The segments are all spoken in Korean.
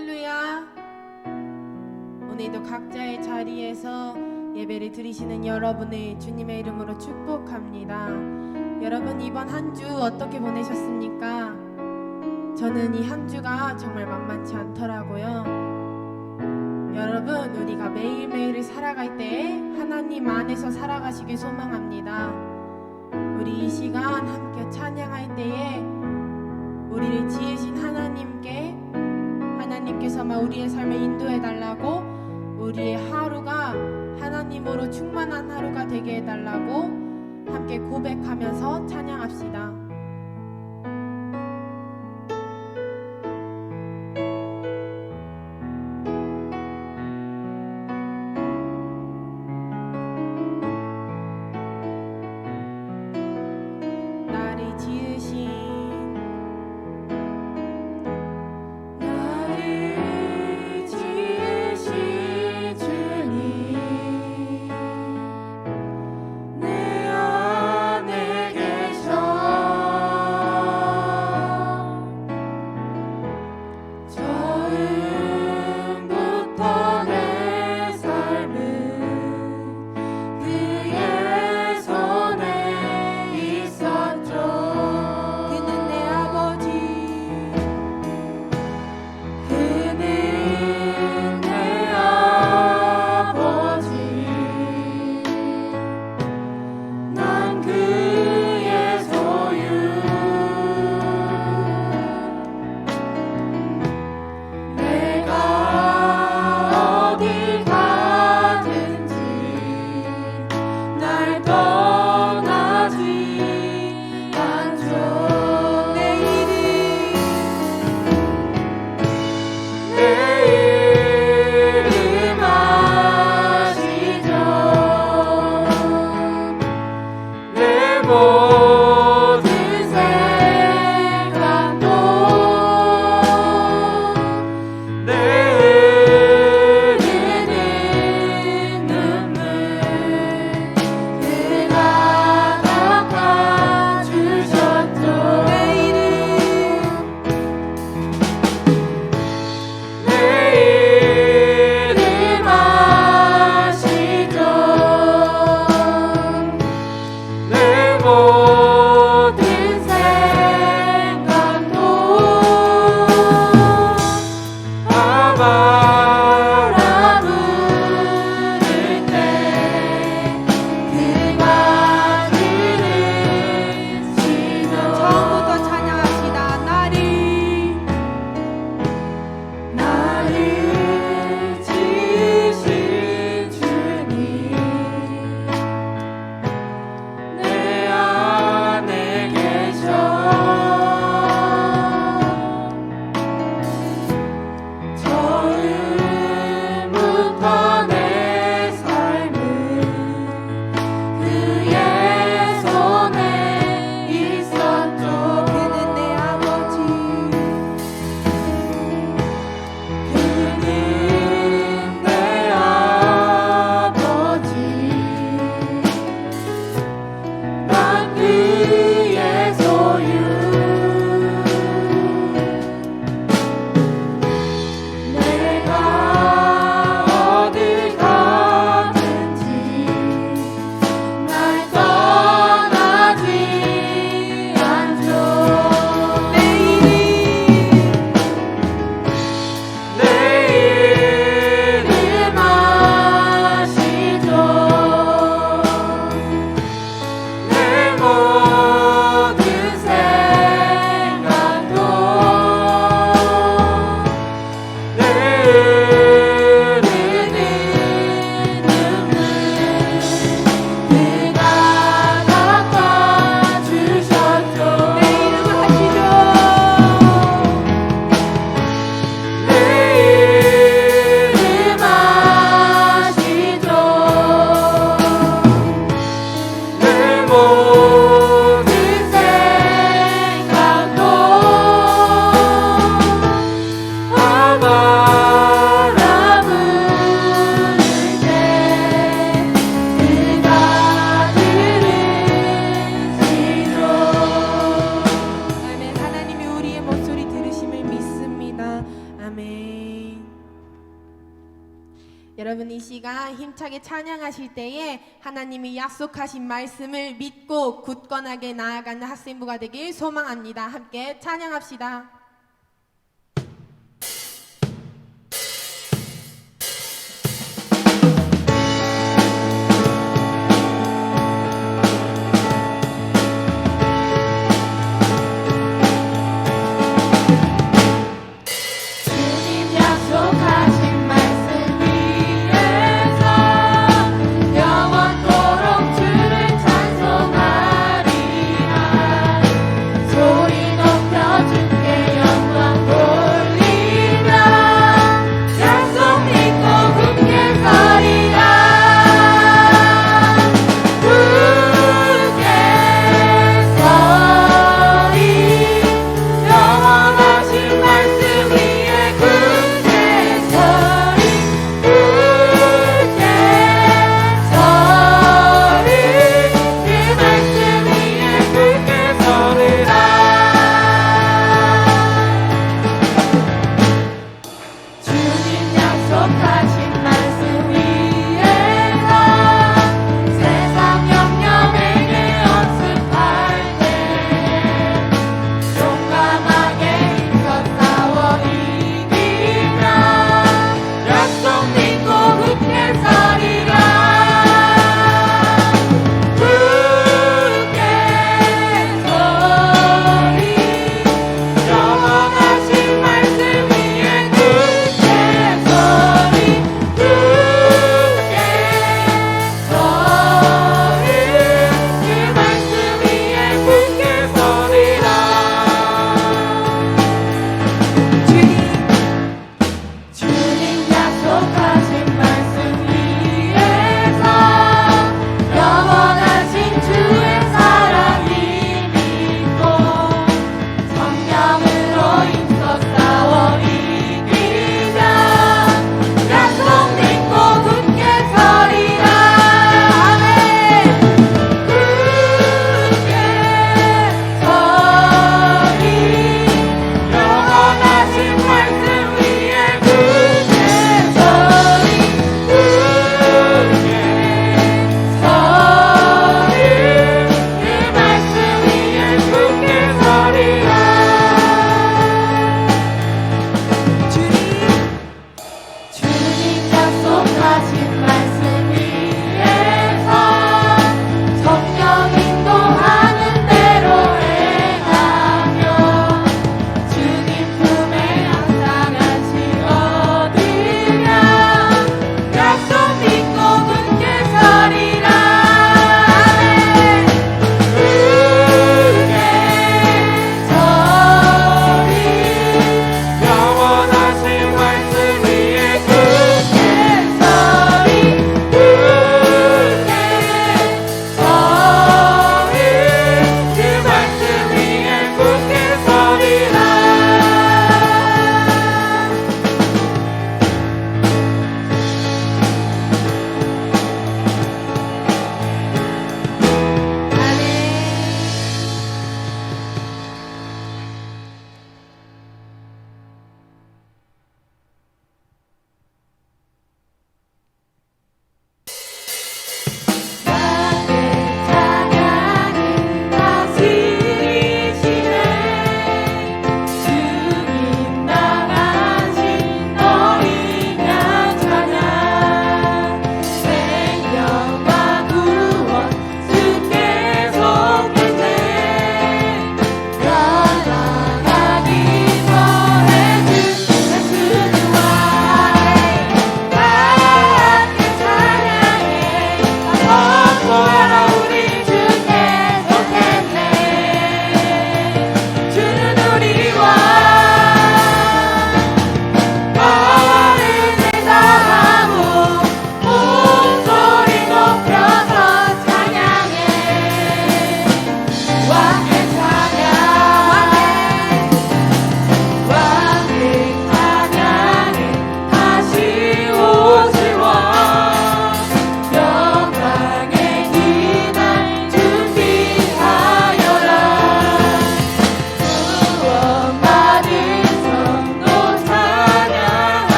할렐루야. 오늘도 각자의 자리에서 예배를 드리시는 여러분을 주님의 이름으로 축복합니다. 여러분, 이번 한 주 어떻게 보내셨습니까? 저는 이 한 주가 정말 만만치 않더라고요. 여러분, 우리가 매일매일을 살아갈 때에 하나님 안에서 살아가시길 소망합니다. 우리 이 시간 함께 찬양할 때에 우리를 지으신 하나님께서만 우리의 삶을 인도해달라고, 우리의 하루가 하나님으로 충만한 하루가 되게 해달라고 함께 고백하면서 찬양합시다. 나를 지으신 주님 내 안에 계셔 시간 힘차게 찬양하실 때에 하나님이 약속하신 말씀을 믿고 굳건하게 나아가는 학생부가 되길 소망합니다. 함께 찬양합시다. 소리 높여 주께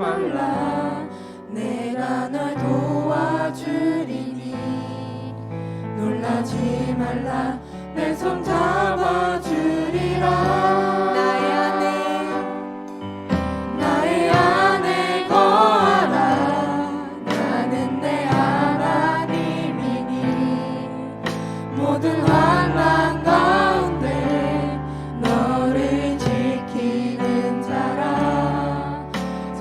말라 내가 널 도와주리니 놀라지 말라 내 손 잡아주리라 나의 안에 거하라 나는 내 하나님이니 모든 환난 가운데 너를 지키는 자라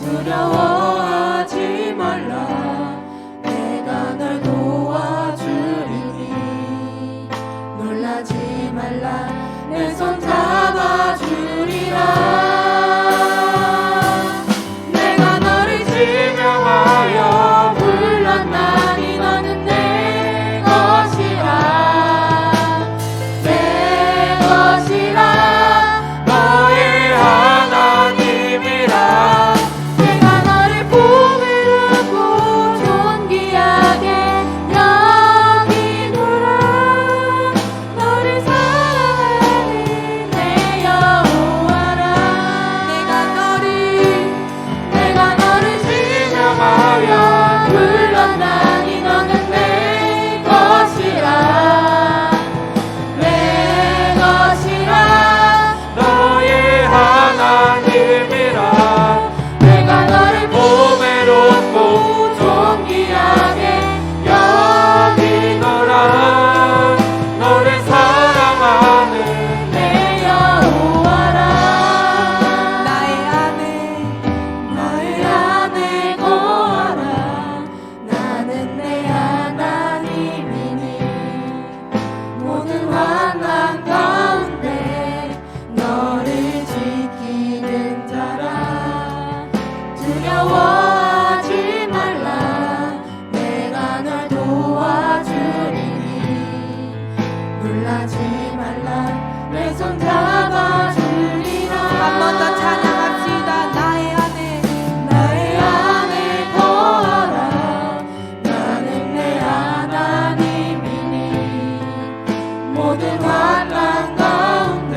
두려워하지 말라 내가 널 도와주리니 놀라지 말라 내 손 잡아주리라 내가 너를 지명하여 불렀나니 너는 내 것이라 내 것이라 너의 하나님이라 내가 너를 보배롭고 존귀하게 여기노라 너를 사랑하는 내 여호와라 내가 너를 지명하여 불렀나니 너는 내 것이라 내 것이라 너의 하나님이라 내가 너를 보배롭고 존귀하게 여기노라 너를 사랑하는 내 여호와라 나의 안에 거하라 나는 내 하나님이니 모든 환난 가운데 너를 지키는 자라 두려워하지 말라 내가 널 도와주리니 놀라지 말라 내 손 잡아주리라 한 번 더 찬양합시다. 나의 안에 거하라 나는 내 하나님이니 모든 환난 가운데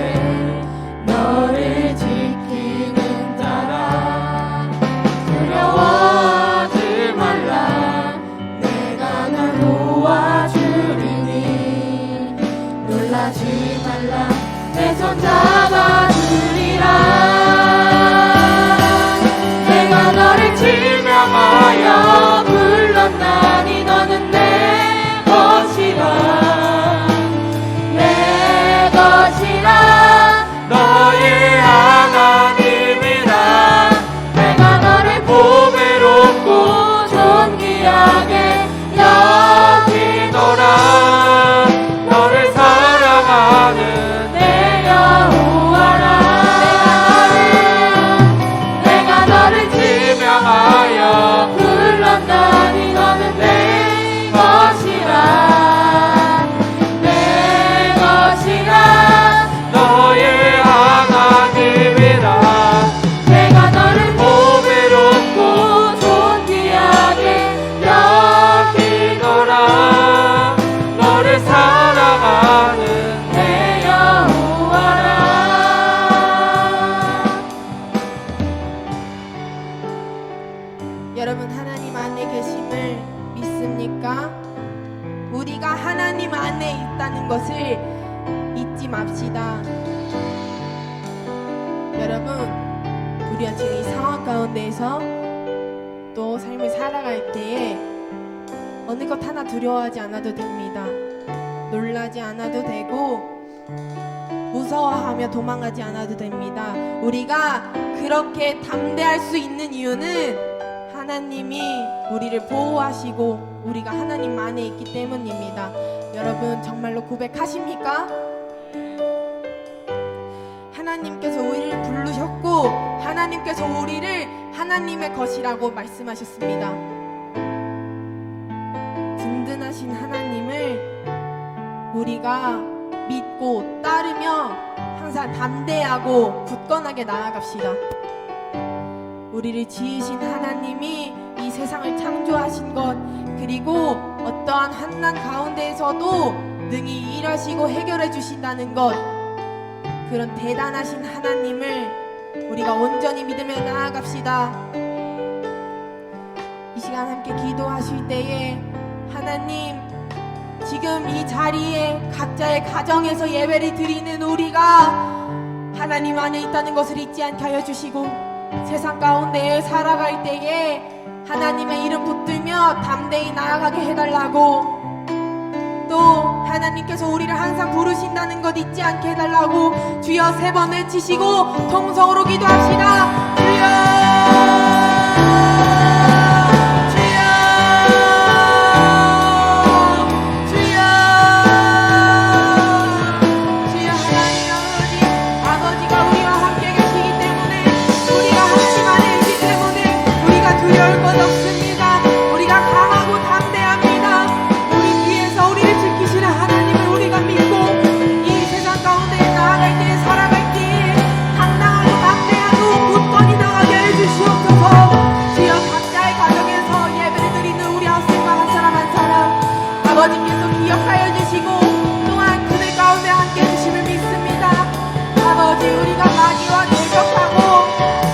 너를 지키는 자라 두려워하지 말라 내가 널 도와주리니 놀라지 말라 내 손 잡아주리라 내가 너를 지명하여 불렀나니 너는 내 것이라 내 것이라 너의 하나님이라 내가 너를 보배롭고 존귀하게 여기노라 너를 사랑하는 내 여호와라 내가 너를 지명하여 불렀나니 너는 내 것이라 내 것이라 너의 하나님이라 내가 너를 보배롭고 존귀하게 여기노라 너를 사랑하는 내 여호와라 여러분 하나님 안에 계심을 믿습니까? 우리가 하나님 안에 있다는 것을 잊지 맙시다. 여러분 우리가 지금 이 상황 가운데에서 또 삶을 살아갈 때에 어느 것 하나 두려워하지 않아도 됩니다. 놀라지 않아도 되고 무서워하며 도망가지 않아도 됩니다. 우리가 그렇게 담대할 수 있는 이유는 하나님이 우리를 보호하시고 우리가 하나님 안에 있기 때문입니다. 여러분 정말로 고백하십니까? 하나님께서 우리를 부르셨고 하나님께서 우리를 하나님의 것이라고 말씀하셨습니다. 든든하신 하나님을 우리가 믿고 따르며 항상 담대하고 굳건하게 나아갑시다. 우리를 지으신 하나님이 이 세상을 창조하신 것, 그리고 어떠한 환난 가운데에서도 능히 일하시고 해결해 주신다는 것, 그런 대단하신 하나님을 우리가 온전히 믿으며 나아갑시다. 시간 함께 기도하실 때에 하나님, 지금 이 자리에 각자의 가정에서 예배를 드리는 우리가 하나님 안에 있다는 것을 잊지 않게 하여 주시고, 세상 가운데 살아갈 때에 하나님의 이름 붙들며 담대히 나아가게 해달라고, 또 하나님께서 우리를 항상 부르신다는 것 잊지 않게 해달라고 주여 3번 외치시고 통성으로 기도합시다. 주여, 주여, 주여, 주여. 하나님 아버지가 우리와 함께 계시기 때문에, 우리가 하나님 안에 있기 때문에 우리가 두려울 것 없습니다. 우리가 강하고 담대합니다. 우리 뒤에서 우리를 지키시는 하나님을 우리가 믿고 이 세상 가운데 나아갈 때에, 살아갈 때에 당당하고 담대하고 굳건히 나가게 해주시옵소서. 주여, 각자의 가정에서 예배를 드리는 우리 학생과 한 사람 한 사람 아버지께서 기억하여 주시고 또한 그들 가운데 함께 해주심을 믿습니다. 아버지, 우리가 마귀와 대적하고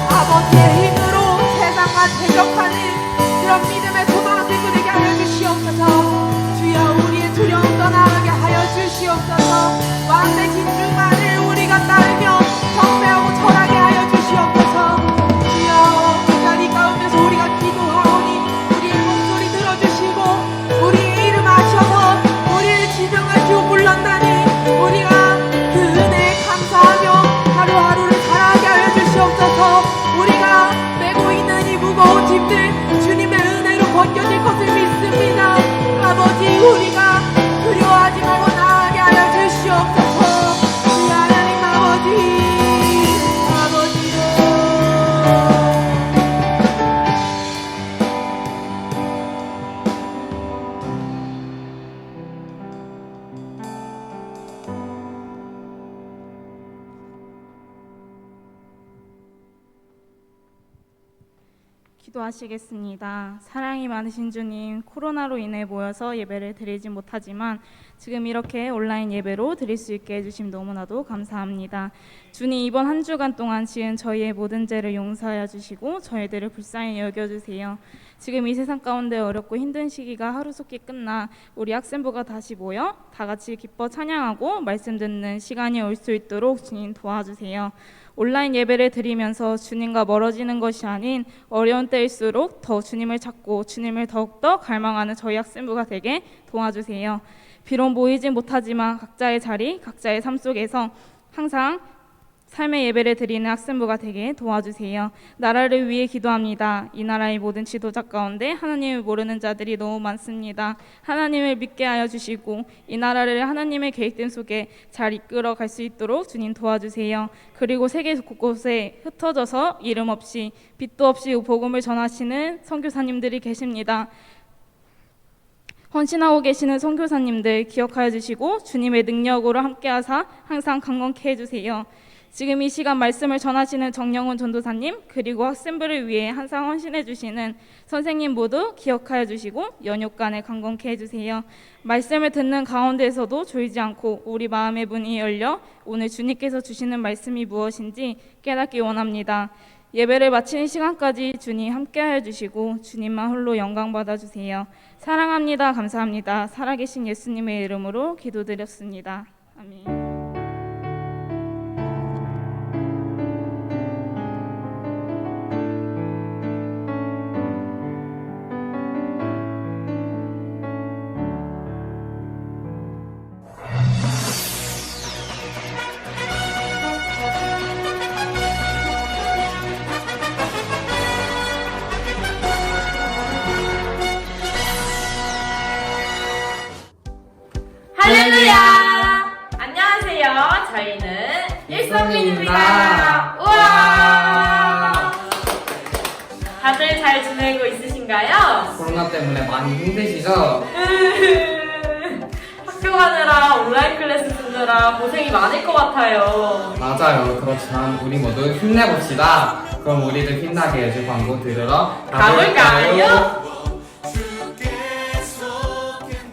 아버지의 힘으로 세상과 대적하는 그런 믿음의 소망을 그들에게 하여 주시옵소서. 주여, 우리의 두려움 떠나게 하여 주시옵소서. 왕대 진주만을 우리가 따르며 경배하고 절하게 하여 주시옵소서. 주여, 이 자리 가운데서 우리가 기도하오니 우리의 목소리 들어주시고 우리의 이름 아셔서 우리를 지명하시고 불렀다니 우리가 그 은혜에 감사하며 하루하루를 살아가게 하여 주시옵소서. 우리가 메고 있는 이 무거운 짐들 주님의 은혜로 벗겨질 것을 믿습니다. 아버지, 우리가 두려워하지 말고 나아가게 하여 주시옵소서. 주여 하나님 아버지, 기도하시겠습니다. 사랑이 많으신 주님, 코로나로 인해 모여서 예배를 드리지 못하지만 지금 이렇게 온라인 예배로 드릴 수 있게 해주심 너무나도 감사합니다. 주님, 이번 한 주간 동안 지은 저희의 모든 죄를 용서하여 주시고 저희들을 불쌍히 여겨주세요. 지금 이 세상 가운데 어렵고 힘든 시기가 하루속히 끝나 우리 학생부가 다시 모여 다 같이 기뻐 찬양하고 말씀 듣는 시간이 올 수 있도록 주님 도와주세요. 온라인 예배를 드리면서 주님과 멀어지는 것이 아닌 어려운 때일수록 더 주님을 찾고 주님을 더욱더 갈망하는 저희 학생부가 되게 도와주세요. 비록 모이진 못하지만 각자의 자리, 각자의 삶 속에서 항상 삶의 예배를 드리는 학생부가 되게 도와주세요. 나라를 위해 기도합니다. 이 나라의 모든 지도자 가운데 하나님을 모르는 자들이 너무 많습니다. 하나님을 믿게 하여 주시고 이 나라를 하나님의 계획된 속에 잘 이끌어 갈 수 있도록 주님 도와주세요. 그리고 세계 곳곳에 흩어져서 이름 없이 빛도 없이 복음을 전하시는 선교사님들이 계십니다. 헌신하고 계시는 선교사님들 기억하여 주시고 주님의 능력으로 함께하사 항상 강건케 해주세요. 지금 이 시간 말씀을 전하시는 정영훈 전도사님, 그리고 학생부를 위해 항상 헌신해 주시는 선생님 모두 기억하여 주시고 연육간에 강건케 해주세요. 말씀을 듣는 가운데에서도 졸지 않고 우리 마음의 문이 열려 오늘 주님께서 주시는 말씀이 무엇인지 깨닫기 원합니다. 예배를 마치는 시간까지 주님 함께하여 주시고 주님만 홀로 영광 받아주세요. 사랑합니다. 감사합니다. 살아계신 예수님의 이름으로 기도드렸습니다. 아멘. 할렐루야! 안녕하세요. 저희는 일성민입니다. 우와! 다들 잘 지내고 있으신가요? 코로나 때문에 많이 힘드시죠? 학교 가느라 온라인 클래스 듣느라 고생이 많을 것 같아요. 맞아요. 그렇지만 우리 모두 힘내봅시다. 그럼 우리들 힘나게 해줄 광고 들으러 가볼까요?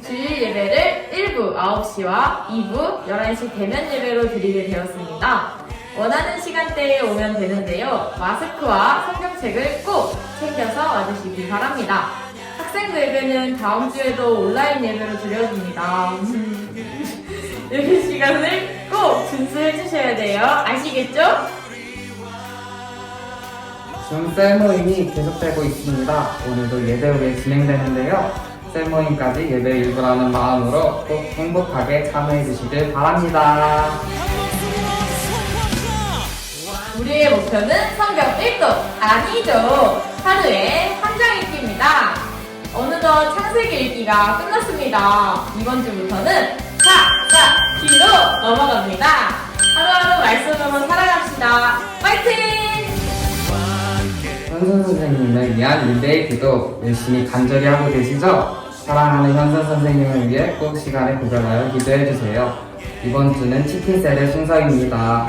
주일 예배를 1부 9시와 2부 11시 대면 예배로 드리게 되었습니다. 원하는 시간대에 오면 되는데요. 마스크와 성경책을 꼭 챙겨서 와주시기 바랍니다. 학생부 예배는 다음 주에도 온라인 예배로 드려집니다. 예배 시간을 꼭 준수해 주셔야 돼요. 아시겠죠? 줌 셀모임이 계속되고 있습니다. 오늘도 예배 후에 진행되는데요. 셀모임까지 예배 일부라는 마음으로 꼭 행복하게 참여해 주시길 바랍니다. 우리의 목표는 성경 1도 아니죠. 하루에 한 장 읽기입니다. 어느덧 창세기 읽기가 끝났습니다. 이번 주부터는 사사기로 넘어갑니다. 하루하루 말씀으로 살아갑시다. 파이팅! 현선 선생님을 위한 일대의 기도 열심히 간절히 하고 계시죠? 사랑하는 현선 선생님을 위해 꼭 시간을 구별하여 기도해 주세요. 이번 주는 치킨셀의 순서입니다.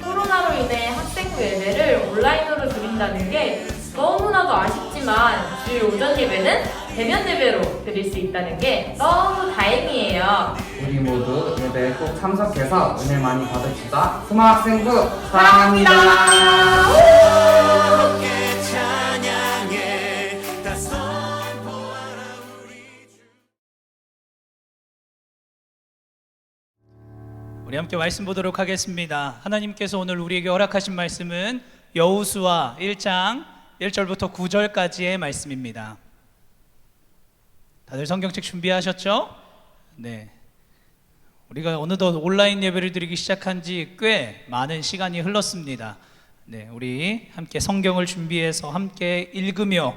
코로나로 인해 학생부 예배를 온라인으로 드린다는 게 너무나도 아쉽지만 주일 오전 예배는 대면 예배로 드릴 수 있다는 게 너무 다행이에요. 우리 모두 예배에 꼭 참석해서 은혜 많이 받읍시다. 수마학생부 사랑합니다. 우리 함께 말씀 보도록 하겠습니다. 하나님께서 오늘 우리에게 허락하신 말씀은 여호수아 1장 1절부터 9절까지의 말씀입니다. 다들 성경책 준비하셨죠? 네. 우리가 어느덧 온라인 예배를 드리기 시작한 지 꽤 많은 시간이 흘렀습니다. 네, 우리 함께 성경을 준비해서 함께 읽으며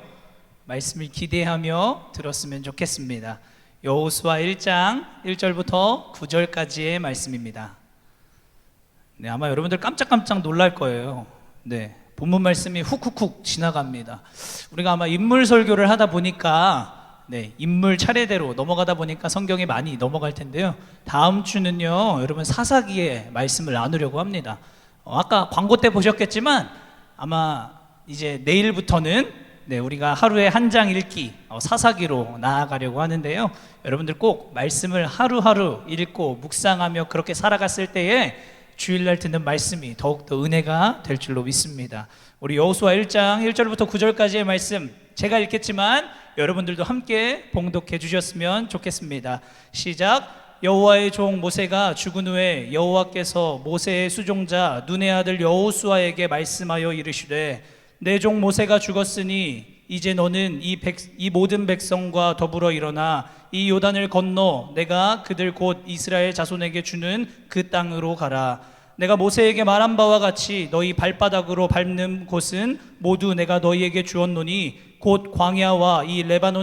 말씀을 기대하며 들었으면 좋겠습니다. 여호수아 1장 1절부터 9절까지의 말씀입니다. 네, 아마 여러분들 깜짝깜짝 놀랄 거예요. 네, 본문 말씀이 훅훅훅 지나갑니다. 우리가 아마 인물 설교를 하다 보니까 인물 차례대로 넘어가다 보니까 성경이 많이 넘어갈 텐데요. 다음 주는요, 여러분 사사기의 말씀을 나누려고 합니다. 아까 광고 때 보셨겠지만 아마 이제 내일부터는 우리가 하루에 한 장 읽기 사사기로 나아가려고 하는데요. 여러분들 꼭 말씀을 하루하루 읽고 묵상하며 그렇게 살아갔을 때에 주일날 듣는 말씀이 더욱더 은혜가 될 줄로 믿습니다. 우리 여호수아 1장 1절부터 9절까지의 말씀 제가 읽겠지만 여러분들도 함께 봉독해 주셨으면 좋겠습니다. 시작. 여호와의 종 모세가 죽은 후에 여호와께서 모세의 수종자 눈의 아들 여호수아에게 말씀하여 이르시되 내 종 모세가 죽었으니 이제 너는 이 모든 백성과 더불어 일어나 이 요단을 건너 내가 그들 곧 이스라엘 자손에게 주는 그 땅으로 가라. 내가 모세에게 말한 바와 같이 너희 발바닥으로 밟는 곳은 모두 내가 너희에게 주었노니 곧 광야와 이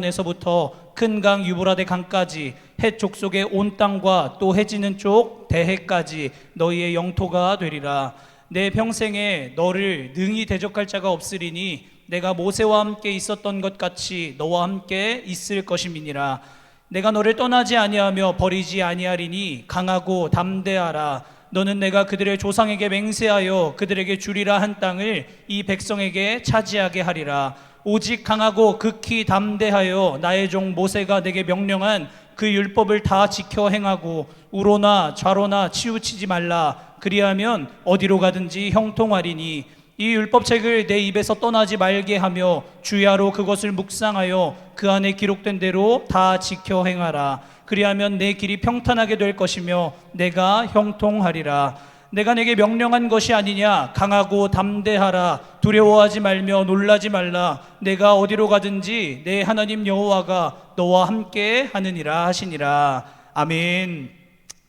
레바논에서부터 큰 강 유브라데 강까지 헷 족속의 온 땅과 또 해지는 쪽 대해까지 너희의 영토가 되리라. 내 평생에 너를 능히 대적할 자가 없으리니 내가 모세와 함께 있었던 것 같이 너와 함께 있을 것임이니라. 내가 너를 떠나지 아니하며 버리지 아니하리니 강하고 담대하라. 너는 내가 그들의 조상에게 맹세하여 그들에게 주리라 한 땅을 이 백성에게 차지하게 하리라. 오직 강하고 극히 담대하여 나의 종 모세가 내게 명령한 그 율법을 다 지켜 행하고 우로나 좌로나 치우치지 말라. 그리하면 어디로 가든지 형통하리니 이 율법책을 내 입에서 떠나지 말게 하며 주야로 그것을 묵상하여 그 안에 기록된 대로 다 지켜 행하라. 그리하면 내 길이 평탄하게 될 것이며 내가 형통하리라. 내가 내게 명령한 것이 아니냐. 강하고 담대하라. 두려워하지 말며 놀라지 말라. 내가 어디로 가든지 내 하나님 여호와가 너와 함께 하느니라 하시니라. 아멘.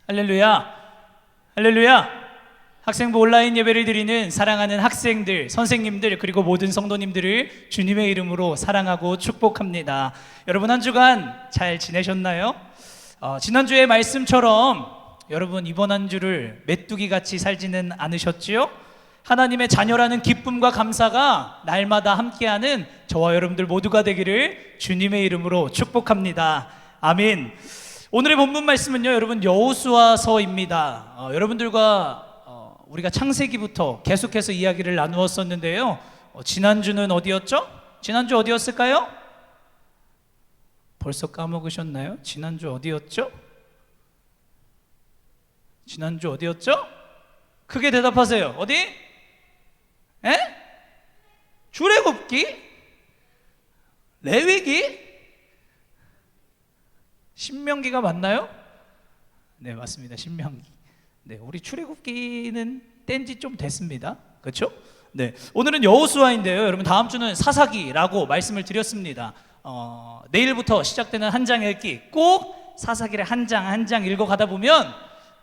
할렐루야. 할렐루야. 학생부 온라인 예배를 드리는 사랑하는 학생들, 선생님들 그리고 모든 성도님들을 주님의 이름으로 사랑하고 축복합니다. 여러분 한 주간 잘 지내셨나요? 지난주의 말씀처럼 여러분 이번 한 주를 메뚜기 같이 살지는 않으셨지요? 하나님의 자녀라는 기쁨과 감사가 날마다 함께하는 저와 여러분들 모두가 되기를 주님의 이름으로 축복합니다. 아멘. 오늘의 본문 말씀은요, 여러분 여호수아서입니다. 여러분들과 우리가 창세기부터 계속해서 이야기를 나누었었는데요. 지난주는 어디였죠? 지난주 어디였을까요? 벌써 까먹으셨나요? 지난주 어디였죠? 지난주 어디였죠? 크게 대답하세요. 어디? 에? 출애굽기? 레위기? 신명기가 맞나요? 네, 맞습니다. 신명기. 네, 우리 출애굽기는 뗀지 좀 됐습니다. 그렇죠? 네, 오늘은 여호수아인데요. 여러분 다음 주는 사사기라고 말씀을 드렸습니다. 내일부터 시작되는 한 장 읽기, 꼭 사사기를 한 장 한 장 읽어가다 보면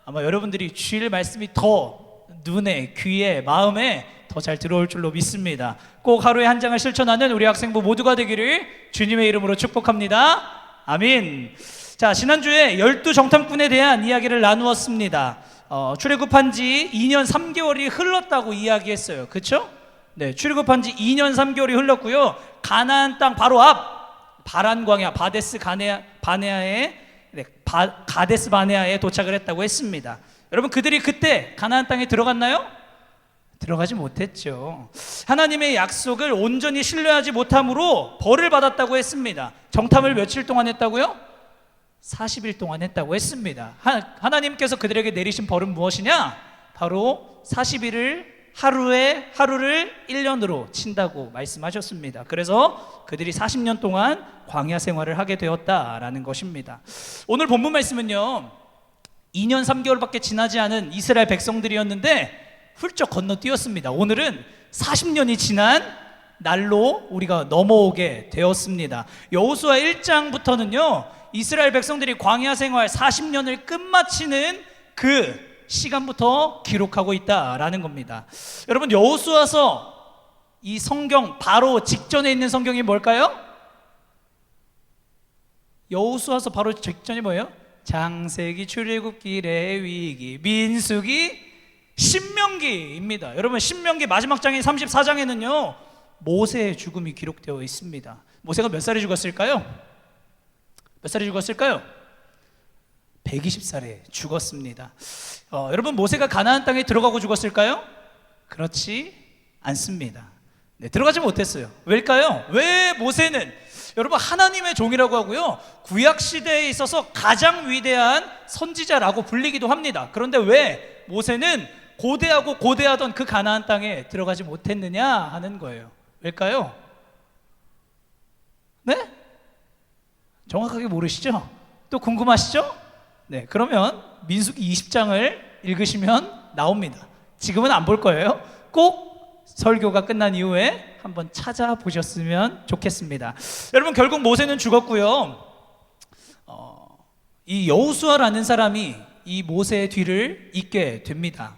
아마 여러분들이 주일 말씀이 더 눈에, 귀에, 마음에 더 잘 들어올 줄로 믿습니다. 꼭 하루에 한 장을 실천하는 우리 학생부 모두가 되기를 주님의 이름으로 축복합니다. 아멘. 자, 지난주에 12정탐꾼에 대한 이야기를 나누었습니다. 출애굽한 지 2년 3개월이 흘렀다고 이야기했어요. 그렇죠? 네, 출애굽한 지 2년 3개월이 흘렀고요. 가나안 땅 바로 앞 바란 광야 바데스 바네아에 가데스 바네아에 도착을 했다고 했습니다. 여러분 그들이 그때 가나안 땅에 들어갔나요? 들어가지 못했죠. 하나님의 약속을 온전히 신뢰하지 못함으로 벌을 받았다고 했습니다. 정탐을 며칠 동안 했다고요? 40일 동안 했다고 했습니다. 하나님께서 그들에게 내리신 벌은 무엇이냐? 바로 40일을 하루를 1년으로 친다고 말씀하셨습니다. 그래서 그들이 40년 동안 광야 생활을 하게 되었다라는 것입니다. 오늘 본문 말씀은요, 2년 3개월밖에 지나지 않은 이스라엘 백성들이었는데 훌쩍 건너뛰었습니다. 오늘은 40년이 지난 날로 우리가 넘어오게 되었습니다. 여호수아 1장부터는요, 이스라엘 백성들이 광야 생활 40년을 끝마치는 그 시간부터 기록하고 있다라는 겁니다. 여러분 여호수아서 이 성경 바로 직전에 있는 성경이 뭘까요? 여호수아서 바로 직전이 뭐예요? 창세기, 출애굽기, 레위기, 민수기, 신명기입니다. 여러분 신명기 마지막 장인 34장에는요 모세의 죽음이 기록되어 있습니다. 모세가 몇 살에 죽었을까요? 몇 살에 죽었을까요? 120살에 죽었습니다. 여러분 모세가 가나안 땅에 들어가고 죽었을까요? 그렇지 않습니다. 네, 들어가지 못했어요. 왜일까요? 왜 모세는 여러분 하나님의 종이라고 하고요, 구약 시대에 있어서 가장 위대한 선지자라고 불리기도 합니다. 그런데 왜 모세는 고대하고 고대하던 그 가나안 땅에 들어가지 못했느냐 하는 거예요. 왜일까요? 네? 정확하게 모르시죠? 또 궁금하시죠? 네, 그러면 민수기 20장을 읽으시면 나옵니다. 지금은 안 볼 거예요. 꼭 설교가 끝난 이후에 한번 찾아보셨으면 좋겠습니다. 여러분 결국 모세는 죽었고요. 이 여호수아라는 사람이 이 모세의 뒤를 잇게 됩니다.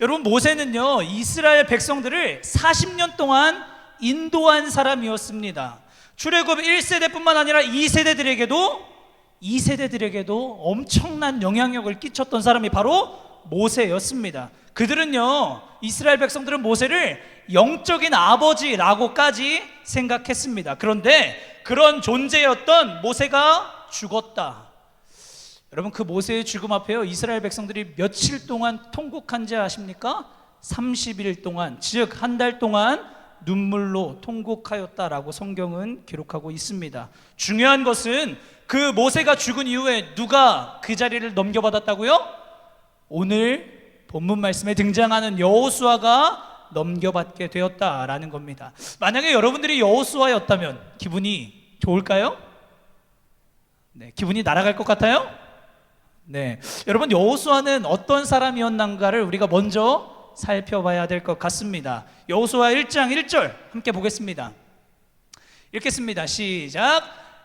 여러분 모세는요 이스라엘 백성들을 40년 동안 인도한 사람이었습니다. 출애굽 1세대뿐만 아니라 2세대들에게도 엄청난 영향력을 끼쳤던 사람이 바로 모세였습니다. 그들은요 이스라엘 백성들은 모세를 영적인 아버지라고까지 생각했습니다. 그런데 그런 존재였던 모세가 죽었다. 여러분 그 모세의 죽음 앞에요 이스라엘 백성들이 며칠 동안 통곡한지 아십니까? 30일 동안, 즉 한 달 동안 눈물로 통곡하였다라고 성경은 기록하고 있습니다. 중요한 것은 그 모세가 죽은 이후에 누가 그 자리를 넘겨받았다고요? 오늘 본문 말씀에 등장하는 여호수아가 넘겨받게 되었다라는 겁니다. 만약에 여러분들이 여호수아였다면 기분이 좋을까요? 네, 기분이 날아갈 것 같아요? 네, 여러분 여호수아는 어떤 사람이었는가를 우리가 먼저 살펴봐야 될 것 같습니다. 여호수아 1장 1절 함께 보겠습니다. 읽겠습니다. 시작.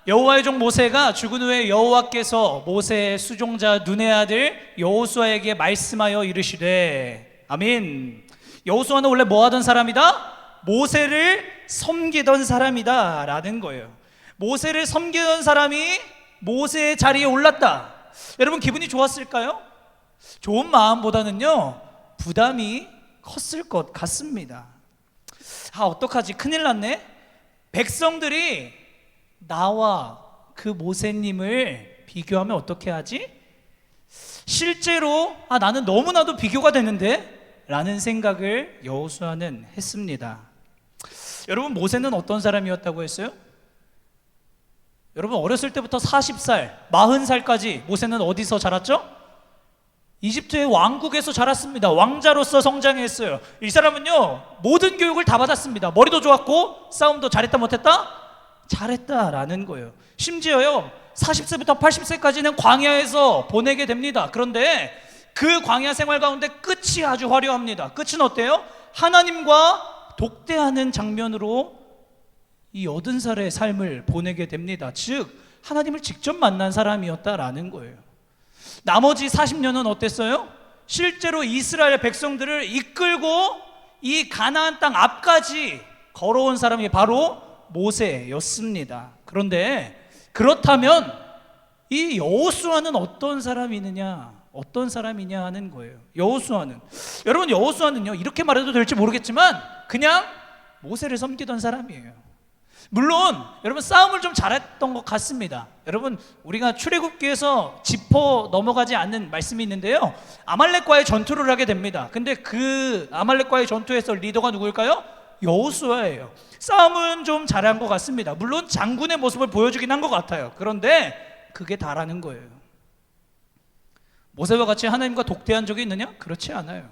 여호와의 종 모세가 죽은 후에 여호와께서 모세의 수종자 눈의 아들 여호수아에게 말씀하여 이르시되. 아멘. 여호수아는 원래 뭐 하던 사람이다? 모세를 섬기던 사람이다 라는 거예요. 모세를 섬기던 사람이 모세의 자리에 올랐다. 여러분 기분이 좋았을까요? 좋은 마음보다는요 부담이 컸을 것 같습니다. 어떡하지? 큰일 났네. 백성들이 나와 그 모세님을 비교하면 어떻게 하지? 실제로 나는 너무나도 비교가 되는데 라는 생각을 여호수아는 했습니다. 여러분 모세는 어떤 사람이었다고 했어요? 여러분 어렸을 때부터 40살, 40살까지 모세는 어디서 자랐죠? 이집트의 왕국에서 자랐습니다. 왕자로서 성장했어요. 이 사람은요 모든 교육을 다 받았습니다. 머리도 좋았고 싸움도 잘했다 못했다? 잘했다라는 거예요. 심지어요 40세부터 80세까지는 광야에서 보내게 됩니다. 그런데 그 광야 생활 가운데 끝이 아주 화려합니다. 끝은 어때요? 하나님과 독대하는 장면으로 이 80살의 삶을 보내게 됩니다. 즉 하나님을 직접 만난 사람이었다라는 거예요. 나머지 40년은 어땠어요? 실제로 이스라엘 백성들을 이끌고 이 가나안 땅 앞까지 걸어온 사람이 바로 모세였습니다. 그런데 그렇다면 이 여호수아는 어떤 사람이느냐, 어떤 사람이냐 하는 거예요. 여호수아는, 여러분 여호수아는요 이렇게 말해도 될지 모르겠지만 그냥 모세를 섬기던 사람이에요. 물론 여러분 싸움을 좀 잘했던 것 같습니다. 여러분 우리가 출애굽기에서 짚어 넘어가지 않는 말씀이 있는데요, 아말렉과의 전투를 하게 됩니다. 근데 그 아말렉과의 전투에서 리더가 누구일까요? 여호수아예요. 싸움은 좀 잘한 것 같습니다. 물론 장군의 모습을 보여주긴 한 것 같아요. 그런데 그게 다라는 거예요. 모세와 같이 하나님과 독대한 적이 있느냐? 그렇지 않아요.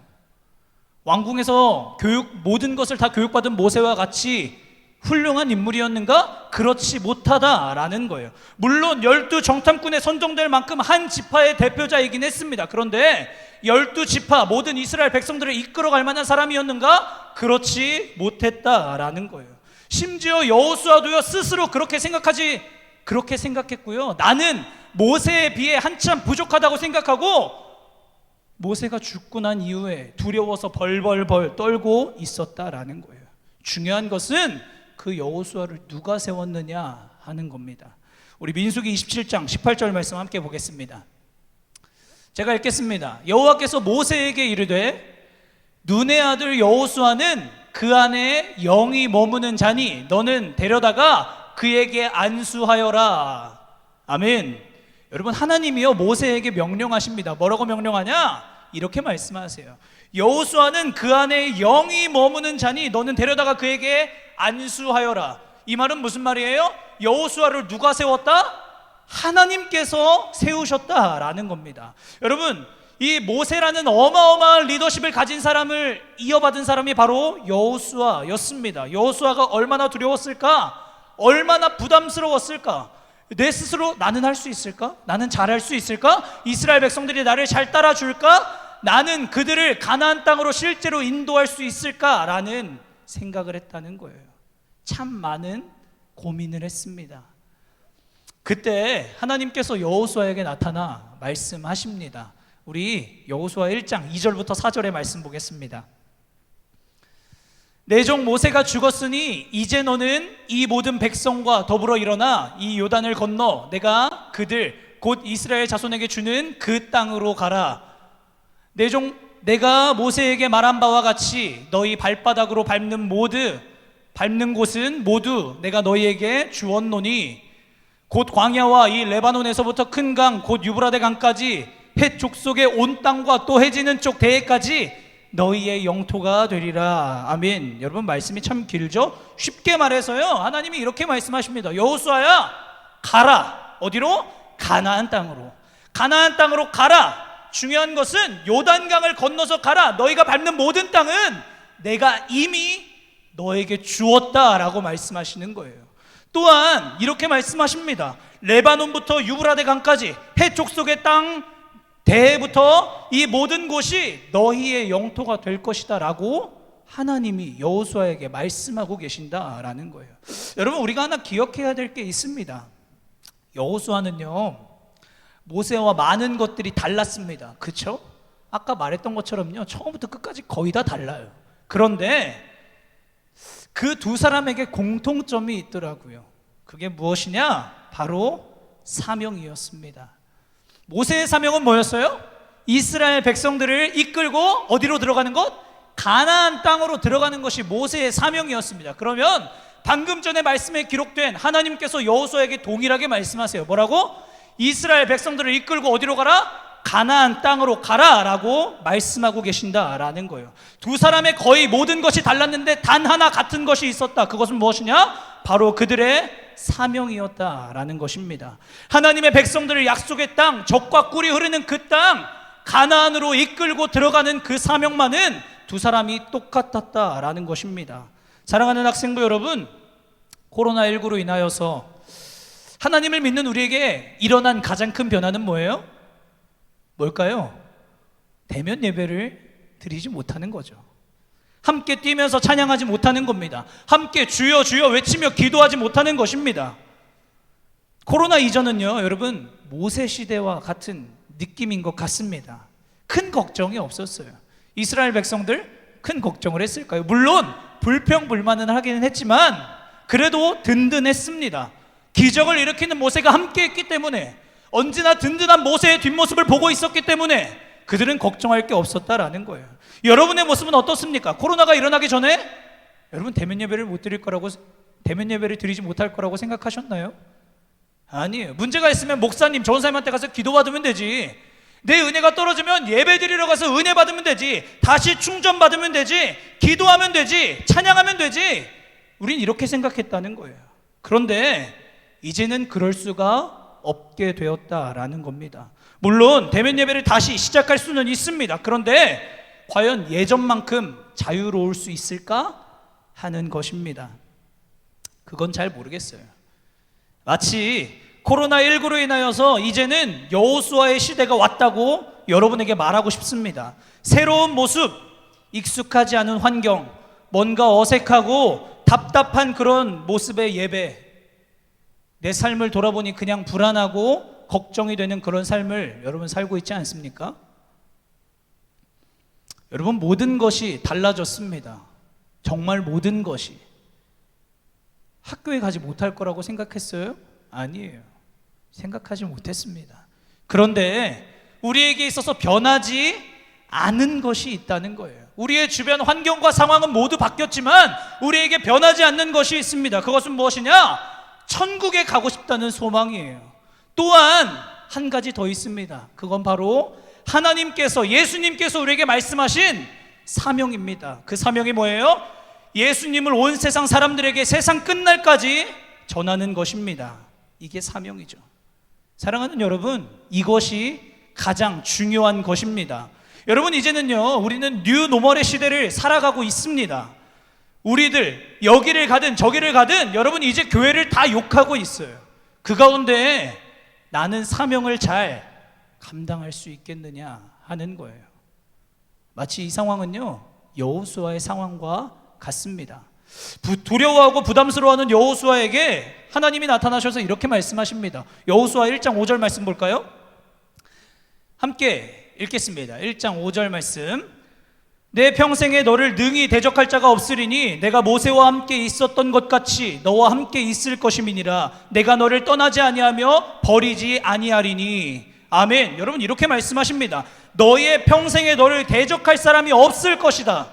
왕궁에서 모든 것을 다 교육받은 모세와 같이 훌륭한 인물이었는가? 그렇지 못하다라는 거예요. 물론 12정탐꾼에 선정될 만큼 한 지파의 대표자이긴 했습니다. 그런데 12지파 모든 이스라엘 백성들을 이끌어갈 만한 사람이었는가? 그렇지 못했다라는 거예요. 심지어 여호수아도요 스스로 그렇게 생각했고요, 나는 모세에 비해 한참 부족하다고 생각하고 모세가 죽고 난 이후에 두려워서 벌벌벌 떨고 있었다라는 거예요. 중요한 것은 그 여호수아를 누가 세웠느냐 하는 겁니다. 우리 민수기 27장 18절 말씀 함께 보겠습니다. 제가 읽겠습니다. 여호와께서 모세에게 이르되 눈의 아들 여호수아는 그 안에 영이 머무는 자니 너는 데려다가 그에게 안수하여라. 아멘. 여러분 하나님이요 모세에게 명령하십니다. 뭐라고 명령하냐? 이렇게 말씀하세요. 여호수아는 그 안에 영이 머무는 자니 너는 데려다가 그에게 안수하여라. 이 말은 무슨 말이에요? 여호수아를 누가 세웠다? 하나님께서 세우셨다라는 겁니다. 여러분 이 모세라는 어마어마한 리더십을 가진 사람을 이어받은 사람이 바로 여호수아였습니다. 여호수아가 얼마나 두려웠을까? 얼마나 부담스러웠을까? 내 스스로 나는 할 수 있을까? 나는 잘할 수 있을까? 이스라엘 백성들이 나를 잘 따라줄까? 나는 그들을 가나안 땅으로 실제로 인도할 수 있을까라는 생각을 했다는 거예요. 참 많은 고민을 했습니다. 그때 하나님께서 여호수아에게 나타나 말씀하십니다. 우리 여호수아 1장 2절부터 4절의 말씀 보겠습니다. 내 종 모세가 죽었으니 이제 너는 이 모든 백성과 더불어 일어나 이 요단을 건너 내가 그들 곧 이스라엘 자손에게 주는 그 땅으로 가라. 내 종 내가 모세에게 말한 바와 같이 너희 발바닥으로 밟는 곳은 모두 내가 너희에게 주었노니 곧 광야와 이 레바논에서부터 큰 강 곧 유브라데 강까지 헷 족속의 온 땅과 또 해지는 쪽 대해까지 너희의 영토가 되리라. 아멘. 여러분 말씀이 참 길죠? 쉽게 말해서요 하나님이 이렇게 말씀하십니다. 여호수아야 가라. 어디로? 가나안 땅으로. 가나안 땅으로 가라. 중요한 것은 요단강을 건너서 가라. 너희가 밟는 모든 땅은 내가 이미 너에게 주었다라고 말씀하시는 거예요. 또한 이렇게 말씀하십니다. 레바논부터 유브라데 강까지 헷 족속의 땅 대해부터 이 모든 곳이 너희의 영토가 될 것이다 라고 하나님이 여호수아에게 말씀하고 계신다라는 거예요. 여러분 우리가 하나 기억해야 될 게 있습니다. 여호수아는요 모세와 많은 것들이 달랐습니다. 그렇죠? 아까 말했던 것처럼요 처음부터 끝까지 거의 다 달라요. 그런데 그 두 사람에게 공통점이 있더라고요. 그게 무엇이냐? 바로 사명이었습니다. 모세의 사명은 뭐였어요? 이스라엘 백성들을 이끌고 어디로 들어가는 것? 가나안 땅으로 들어가는 것이 모세의 사명이었습니다. 그러면 방금 전에 말씀에 기록된 하나님께서 여호수아에게 동일하게 말씀하세요. 뭐라고? 이스라엘 백성들을 이끌고 어디로 가라? 가나안 땅으로 가라 라고 말씀하고 계신다라는 거예요. 두 사람의 거의 모든 것이 달랐는데 단 하나 같은 것이 있었다. 그것은 무엇이냐? 바로 그들의 사명이었다라는 것입니다. 하나님의 백성들을 약속의 땅, 젖과 꿀이 흐르는 그 땅 가나안으로 이끌고 들어가는 그 사명만은 두 사람이 똑같았다라는 것입니다. 사랑하는 학생부 여러분, 코로나19로 인하여서 하나님을 믿는 우리에게 일어난 가장 큰 변화는 뭐예요? 뭘까요? 대면 예배를 드리지 못하는 거죠. 함께 뛰면서 찬양하지 못하는 겁니다. 함께 주여 주여 외치며 기도하지 못하는 것입니다. 코로나 이전은요, 여러분, 모세 시대와 같은 느낌인 것 같습니다. 큰 걱정이 없었어요. 이스라엘 백성들 큰 걱정을 했을까요? 물론 불평불만은 하기는 했지만 그래도 든든했습니다. 기적을 일으키는 모세가 함께 했기 때문에, 언제나 든든한 모세의 뒷모습을 보고 있었기 때문에 그들은 걱정할 게 없었다라는 거예요. 여러분의 모습은 어떻습니까? 코로나가 일어나기 전에 여러분 대면 예배를 못 드릴 거라고, 대면 예배를 드리지 못할 거라고 생각하셨나요? 아니에요. 문제가 있으면 목사님, 전사님한테 가서 기도받으면 되지. 내 은혜가 떨어지면 예배 드리러 가서 은혜 받으면 되지. 다시 충전 받으면 되지. 기도하면 되지. 찬양하면 되지. 우린 이렇게 생각했다는 거예요. 그런데 이제는 그럴 수가 없게 되었다라는 겁니다. 물론 대면 예배를 다시 시작할 수는 있습니다. 그런데 과연 예전만큼 자유로울 수 있을까 하는 것입니다. 그건 잘 모르겠어요. 마치 코로나19로 인하여서 이제는 여호수아의 시대가 왔다고 여러분에게 말하고 싶습니다. 새로운 모습, 익숙하지 않은 환경, 뭔가 어색하고 답답한 그런 모습의 예배, 내 삶을 돌아보니 그냥 불안하고 걱정이 되는 그런 삶을 여러분 살고 있지 않습니까? 여러분, 모든 것이 달라졌습니다. 정말 모든 것이. 학교에 가지 못할 거라고 생각했어요? 아니에요. 생각하지 못했습니다. 그런데 우리에게 있어서 변하지 않은 것이 있다는 거예요. 우리의 주변 환경과 상황은 모두 바뀌었지만 우리에게 변하지 않는 것이 있습니다. 그것은 무엇이냐? 천국에 가고 싶다는 소망이에요. 또한 한 가지 더 있습니다. 그건 바로 하나님께서, 예수님께서 우리에게 말씀하신 사명입니다. 그 사명이 뭐예요? 예수님을 온 세상 사람들에게 세상 끝날까지 전하는 것입니다. 이게 사명이죠. 사랑하는 여러분, 이것이 가장 중요한 것입니다. 여러분, 이제는요, 우리는 뉴 노멀의 시대를 살아가고 있습니다. 우리들 여기를 가든 저기를 가든 여러분 이제 교회를 다 욕하고 있어요. 그 가운데 나는 사명을 잘 감당할 수 있겠느냐 하는 거예요. 마치 이 상황은요, 여호수아의 상황과 같습니다. 두려워하고 부담스러워하는 여호수아에게 하나님이 나타나셔서 이렇게 말씀하십니다. 여호수아 1장 5절 말씀 볼까요? 함께 읽겠습니다. 1장 5절 말씀. 내 평생에 너를 능히 대적할 자가 없으리니 내가 모세와 함께 있었던 것 같이 너와 함께 있을 것임이니라. 내가 너를 떠나지 아니하며 버리지 아니하리니. 아멘. 여러분, 이렇게 말씀하십니다. 너의 평생에 너를 대적할 사람이 없을 것이다.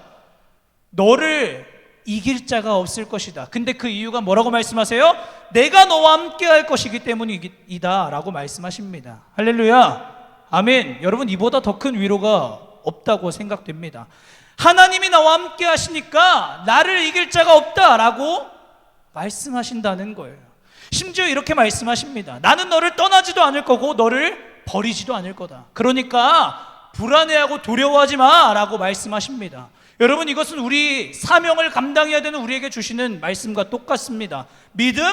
너를 이길 자가 없을 것이다. 근데 그 이유가 뭐라고 말씀하세요? 내가 너와 함께 할 것이기 때문이다 라고 말씀하십니다. 할렐루야. 아멘. 여러분, 이보다 더 큰 위로가 없다고 생각됩니다. 하나님이 나와 함께 하시니까 나를 이길 자가 없다라고 말씀하신다는 거예요. 심지어 이렇게 말씀하십니다. 나는 너를 떠나지도 않을 거고 너를 버리지도 않을 거다. 그러니까 불안해하고 두려워하지 마라고 말씀하십니다. 여러분, 이것은 우리 사명을 감당해야 되는 우리에게 주시는 말씀과 똑같습니다. 믿음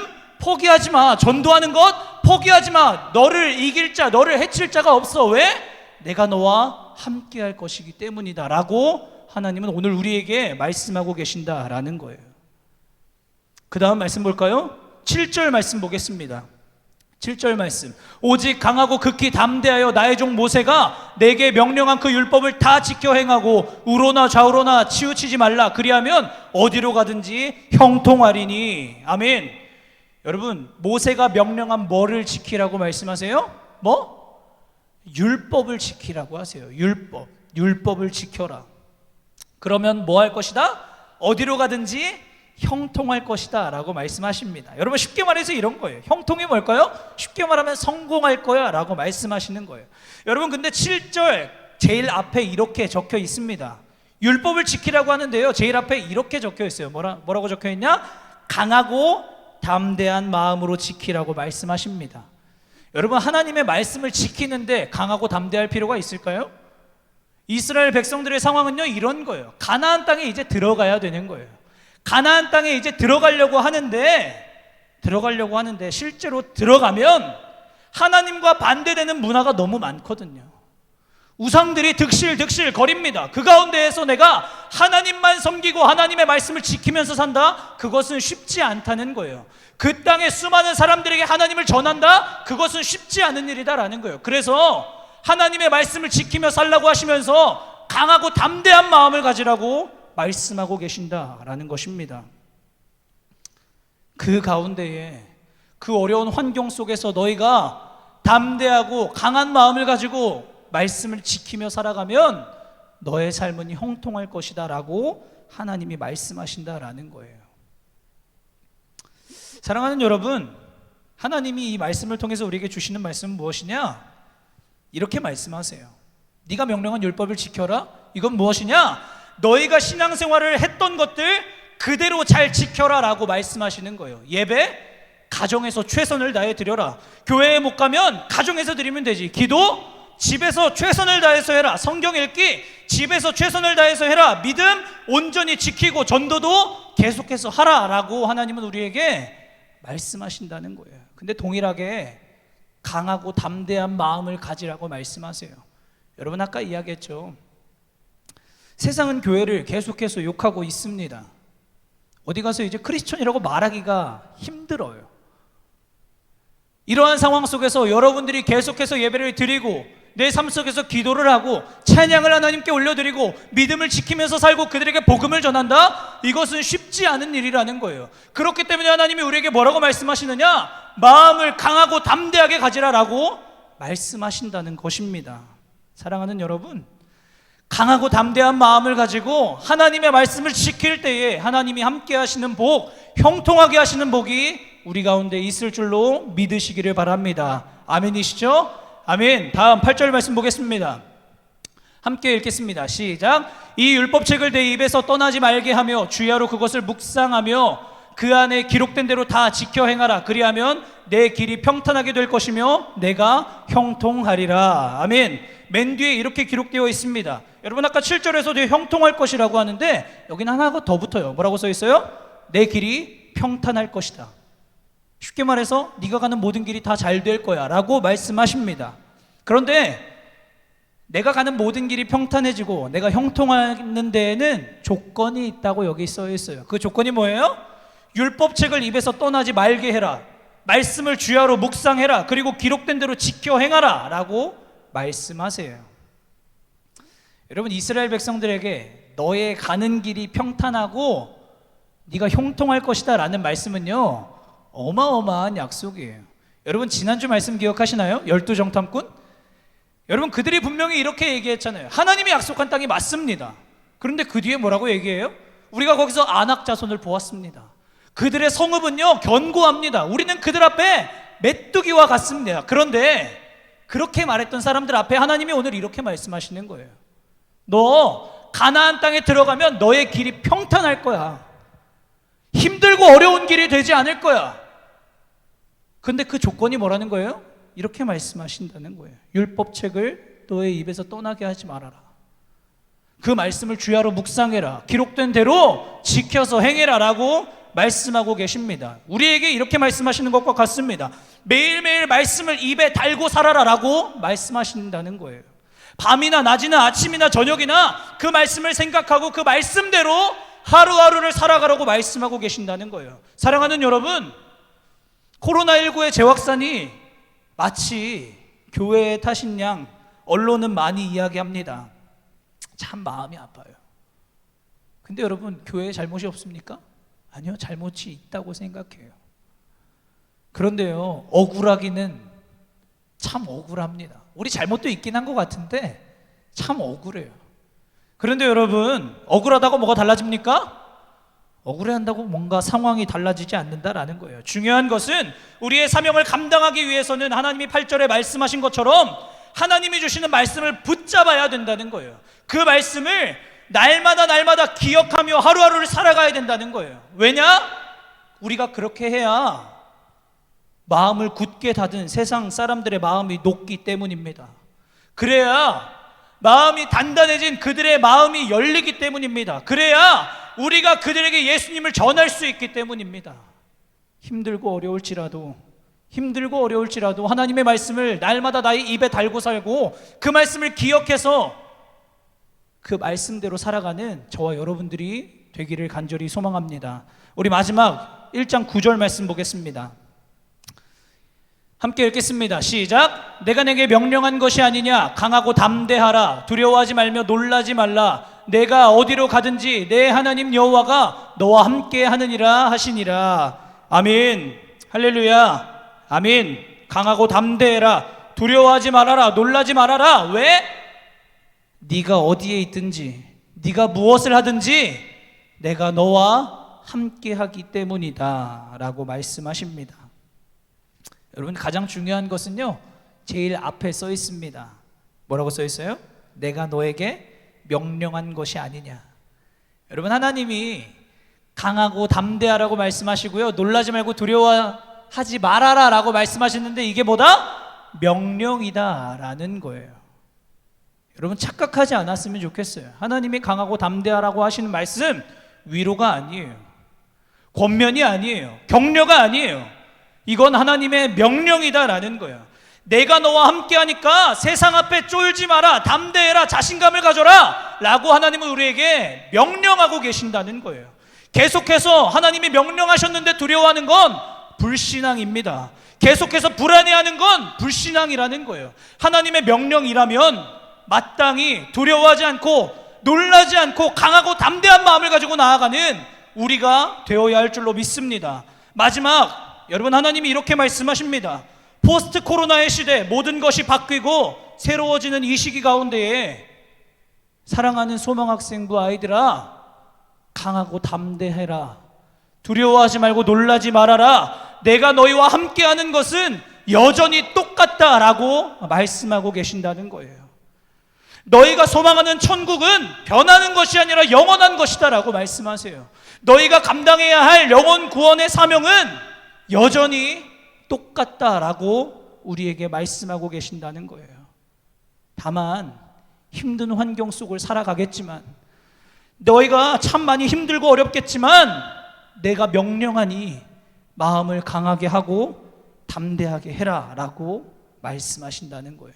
포기하지 마. 전도하는 것 포기하지 마. 너를 이길 자, 너를 해칠 자가 없어. 왜? 내가 너와 함께 할 것이기 때문이다 라고 하나님은 오늘 우리에게 말씀하고 계신다라는 거예요. 그 다음 말씀 볼까요? 7절 말씀 보겠습니다. 7절 말씀. 오직 강하고 극히 담대하여 나의 종 모세가 내게 명령한 그 율법을 다 지켜 행하고 우로나 좌우로나 치우치지 말라. 그리하면 어디로 가든지 형통하리니. 아멘. 여러분, 모세가 명령한 뭐를 지키라고 말씀하세요? 뭐? 율법을 지키라고 하세요. 율법을 지켜라. 그러면 뭐 할 것이다? 어디로 가든지 형통할 것이다 라고 말씀하십니다. 여러분, 쉽게 말해서 이런 거예요. 형통이 뭘까요? 쉽게 말하면 성공할 거야 라고 말씀하시는 거예요. 여러분, 근데 7절 제일 앞에 이렇게 적혀 있습니다. 율법을 지키라고 하는데요, 제일 앞에 이렇게 적혀 있어요. 뭐라고 적혀 있냐? 강하고 담대한 마음으로 지키라고 말씀하십니다. 여러분, 하나님의 말씀을 지키는데 강하고 담대할 필요가 있을까요? 이스라엘 백성들의 상황은요, 이런 거예요. 가나안 땅에 이제 들어가야 되는 거예요. 가나안 땅에 이제 들어가려고 하는데 들어가려고 하는데 실제로 들어가면 하나님과 반대되는 문화가 너무 많거든요. 우상들이 득실득실 거립니다. 그 가운데에서 내가 하나님만 섬기고 하나님의 말씀을 지키면서 산다? 그것은 쉽지 않다는 거예요. 그 땅에 수많은 사람들에게 하나님을 전한다? 그것은 쉽지 않은 일이다라는 거예요. 그래서 하나님의 말씀을 지키며 살라고 하시면서 강하고 담대한 마음을 가지라고 말씀하고 계신다라는 것입니다. 그 가운데에 그 어려운 환경 속에서 너희가 담대하고 강한 마음을 가지고 말씀을 지키며 살아가면 너의 삶은 형통할 것이다 라고 하나님이 말씀하신다라는 거예요. 사랑하는 여러분, 하나님이 이 말씀을 통해서 우리에게 주시는 말씀은 무엇이냐? 이렇게 말씀하세요. 네가 명령한 율법을 지켜라. 이건 무엇이냐? 너희가 신앙생활을 했던 것들 그대로 잘 지켜라 라고 말씀하시는 거예요. 예배, 가정에서 최선을 다해 드려라. 교회에 못 가면 가정에서 드리면 되지. 기도, 집에서 최선을 다해서 해라. 성경 읽기, 집에서 최선을 다해서 해라. 믿음, 온전히 지키고 전도도 계속해서 하라 라고 하나님은 우리에게 말씀하신다는 거예요. 근데 동일하게 강하고 담대한 마음을 가지라고 말씀하세요. 여러분 아까 이야기했죠. 세상은 교회를 계속해서 욕하고 있습니다. 어디 가서 이제 크리스천이라고 말하기가 힘들어요. 이러한 상황 속에서 여러분들이 계속해서 예배를 드리고 내 삶 속에서 기도를 하고 찬양을 하나님께 올려드리고 믿음을 지키면서 살고 그들에게 복음을 전한다? 이것은 쉽지 않은 일이라는 거예요. 그렇기 때문에 하나님이 우리에게 뭐라고 말씀하시느냐? 마음을 강하고 담대하게 가지라라고 말씀하신다는 것입니다. 사랑하는 여러분, 강하고 담대한 마음을 가지고 하나님의 말씀을 지킬 때에 하나님이 함께 하시는 복, 형통하게 하시는 복이 우리 가운데 있을 줄로 믿으시기를 바랍니다. 아멘이시죠? 아멘. 다음 8절 말씀 보겠습니다. 함께 읽겠습니다. 시작. 이 율법책을 내 입에서 떠나지 말게 하며 주야로 그것을 묵상하며 그 안에 기록된 대로 다 지켜 행하라. 그리하면 내 길이 평탄하게 될 것이며 내가 형통하리라. 아멘. 맨 뒤에 이렇게 기록되어 있습니다. 여러분 아까 7절에서도 형통할 것이라고 하는데 여기는 하나가 더 붙어요. 뭐라고 써 있어요? 내 길이 평탄할 것이다. 쉽게 말해서 네가 가는 모든 길이 다 잘 될 거야 라고 말씀하십니다. 그런데 내가 가는 모든 길이 평탄해지고 내가 형통하는 데에는 조건이 있다고 여기 써 있어요. 그 조건이 뭐예요? 율법책을 입에서 떠나지 말게 해라. 말씀을 주야로 묵상해라. 그리고 기록된 대로 지켜 행하라 라고 말씀하세요. 여러분 이스라엘 백성들에게 너의 가는 길이 평탄하고 네가 형통할 것이다 라는 말씀은요 어마어마한 약속이에요. 여러분 지난주 말씀 기억하시나요? 12정탐꾼? 여러분 그들이 분명히 이렇게 얘기했잖아요. 하나님이 약속한 땅이 맞습니다. 그런데 그 뒤에 뭐라고 얘기해요? 우리가 거기서 안악 자손을 보았습니다. 그들의 성읍은요 견고합니다. 우리는 그들 앞에 메뚜기와 같습니다. 그런데 그렇게 말했던 사람들 앞에 하나님이 오늘 이렇게 말씀하시는 거예요. 너 가나안 땅에 들어가면 너의 길이 평탄할 거야. 힘들고 어려운 길이 되지 않을 거야. 근데 그 조건이 뭐라는 거예요? 이렇게 말씀하신다는 거예요. 율법책을 너의 입에서 떠나게 하지 말아라. 그 말씀을 주야로 묵상해라. 기록된 대로 지켜서 행해라 라고 말씀하고 계십니다. 우리에게 이렇게 말씀하시는 것과 같습니다. 매일매일 말씀을 입에 달고 살아라 라고 말씀하신다는 거예요. 밤이나 낮이나 아침이나 저녁이나 그 말씀을 생각하고 그 말씀대로 하루하루를 살아가라고 말씀하고 계신다는 거예요. 사랑하는 여러분, 코로나19의 재확산이 마치 교회에 타신 양 언론은 많이 이야기합니다. 참 마음이 아파요. 근데 여러분 교회에 잘못이 없습니까? 아니요, 잘못이 있다고 생각해요. 그런데요, 억울하기는 참 억울합니다. 우리 잘못도 있긴 한 것 같은데 참 억울해요. 그런데 여러분, 억울하다고 뭐가 달라집니까? 억울해한다고 뭔가 상황이 달라지지 않는다라는 거예요. 중요한 것은 우리의 사명을 감당하기 위해서는 하나님이 8절에 말씀하신 것처럼 하나님이 주시는 말씀을 붙잡아야 된다는 거예요. 그 말씀을 날마다 기억하며 하루하루를 살아가야 된다는 거예요. 왜냐? 우리가 그렇게 해야 마음을 굳게 닫은 세상 사람들의 마음이 녹기 때문입니다. 그래야 마음이 단단해진 그들의 마음이 열리기 때문입니다. 그래야 우리가 그들에게 예수님을 전할 수 있기 때문입니다. 힘들고 어려울지라도 하나님의 말씀을 날마다 나의 입에 달고 살고 그 말씀을 기억해서 그 말씀대로 살아가는 저와 여러분들이 되기를 간절히 소망합니다. 우리 마지막 1장 9절 말씀 보겠습니다. 함께 읽겠습니다. 시작. 내가 내게 명령한 것이 아니냐. 강하고 담대하라. 두려워하지 말며 놀라지 말라. 내가 어디로 가든지 내 하나님 여호와가 너와 함께 하느니라 하시니라. 아멘. 할렐루야. 아멘. 강하고 담대해라. 두려워하지 말아라. 놀라지 말아라. 왜? 네가 어디에 있든지 네가 무엇을 하든지 내가 너와 함께 하기 때문이다 라고 말씀하십니다. 여러분, 가장 중요한 것은요, 제일 앞에 써 있습니다. 뭐라고 써 있어요? 내가 너에게 명령한 것이 아니냐. 여러분, 하나님이 강하고 담대하라고 말씀하시고요, 놀라지 말고 두려워하지 말아라 라고 말씀하셨는데 이게 뭐다? 명령이다 라는 거예요. 여러분, 착각하지 않았으면 좋겠어요. 하나님이 강하고 담대하라고 하시는 말씀, 위로가 아니에요, 권면이 아니에요, 격려가 아니에요. 이건 하나님의 명령이다라는 거예요. 내가 너와 함께 하니까 세상 앞에 쫄지 마라, 담대해라, 자신감을 가져라 라고 하나님은 우리에게 명령하고 계신다는 거예요. 계속해서 하나님이 명령하셨는데 두려워하는 건 불신앙입니다. 계속해서 불안해하는 건 불신앙이라는 거예요. 하나님의 명령이라면 마땅히 두려워하지 않고 놀라지 않고 강하고 담대한 마음을 가지고 나아가는 우리가 되어야 할 줄로 믿습니다. 마지막, 여러분, 하나님이 이렇게 말씀하십니다. 포스트 코로나의 시대, 모든 것이 바뀌고 새로워지는 이 시기 가운데에 사랑하는 소망학생부 아이들아, 강하고 담대해라. 두려워하지 말고 놀라지 말아라. 내가 너희와 함께하는 것은 여전히 똑같다라고 말씀하고 계신다는 거예요. 너희가 소망하는 천국은 변하는 것이 아니라 영원한 것이다라고 말씀하세요. 너희가 감당해야 할 영혼 구원의 사명은 여전히 똑같다라고 우리에게 말씀하고 계신다는 거예요. 다만 힘든 환경 속을 살아가겠지만, 너희가 참 많이 힘들고 어렵겠지만 내가 명령하니 마음을 강하게 하고 담대하게 해라 라고 말씀하신다는 거예요.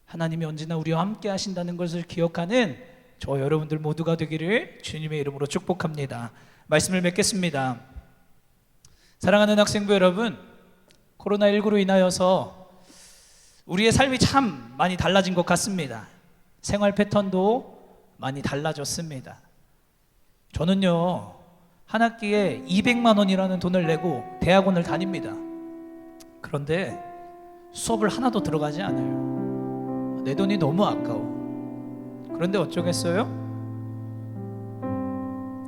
하나님이 언제나 우리와 함께 하신다는 것을 기억하는 저 여러분들 모두가 되기를 주님의 이름으로 축복합니다. 말씀을 맺겠습니다. 사랑하는 학생부 여러분, 코로나19로 인하여서 우리의 삶이 참 많이 달라진 것 같습니다. 생활 패턴도 많이 달라졌습니다. 저는요, 한 학기에 200만 원이라는 돈을 내고 대학원을 다닙니다. 그런데 수업을 하나도 들어가지 않아요. 내 돈이 너무 아까워. 그런데 어쩌겠어요?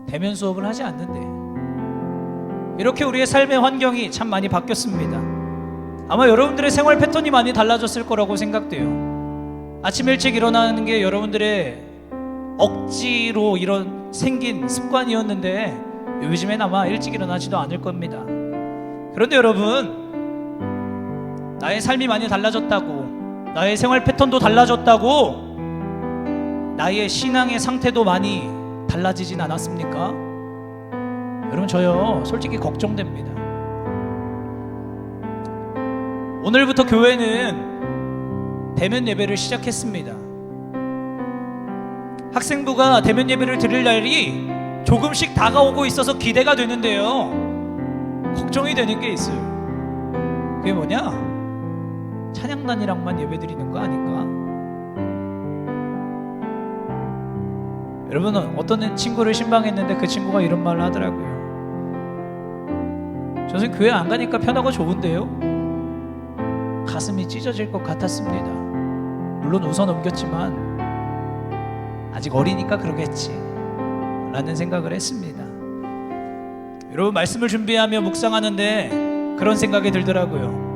대면 수업을 하지 않는데. 이렇게 우리의 삶의 환경이 참 많이 바뀌었습니다. 아마 여러분들의 생활 패턴이 많이 달라졌을 거라고 생각돼요. 아침 일찍 일어나는 게 여러분들의 억지로 생긴 습관이었는데 요즘엔 아마 일찍 일어나지도 않을 겁니다. 그런데 여러분, 나의 삶이 많이 달라졌다고, 나의 생활 패턴도 달라졌다고, 나의 신앙의 상태도 많이 달라지진 않았습니까? 여러분, 저요 솔직히 걱정됩니다. 오늘부터 교회는 대면 예배를 시작했습니다. 학생부가 대면 예배를 드릴 날이 조금씩 다가오고 있어서 기대가 되는데요, 걱정이 되는 게 있어요. 그게 뭐냐? 찬양단이랑만 예배 드리는 거 아닌가? 여러분, 어떤 친구를 신방했는데 그 친구가 이런 말을 하더라고요. 저는 교회 안 가니까 편하고 좋은데요, 가슴이 찢어질 것 같았습니다. 물론 웃어 넘겼지만 아직 어리니까 그러겠지 라는 생각을 했습니다. 여러분, 말씀을 준비하며 묵상하는데 그런 생각이 들더라고요.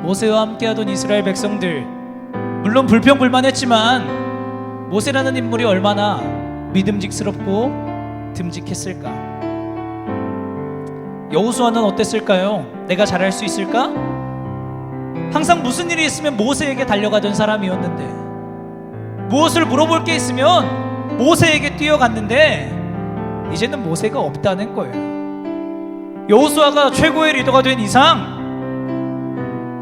모세와 함께하던 이스라엘 백성들, 물론 불평불만했지만 모세라는 인물이 얼마나 믿음직스럽고 듬직했을까? 여호수아는 어땠을까요? 내가 잘할 수 있을까? 항상 무슨 일이 있으면 모세에게 달려가던 사람이었는데, 무엇을 물어볼 게 있으면 모세에게 뛰어갔는데 이제는 모세가 없다는 거예요. 여호수아가 최고의 리더가 된 이상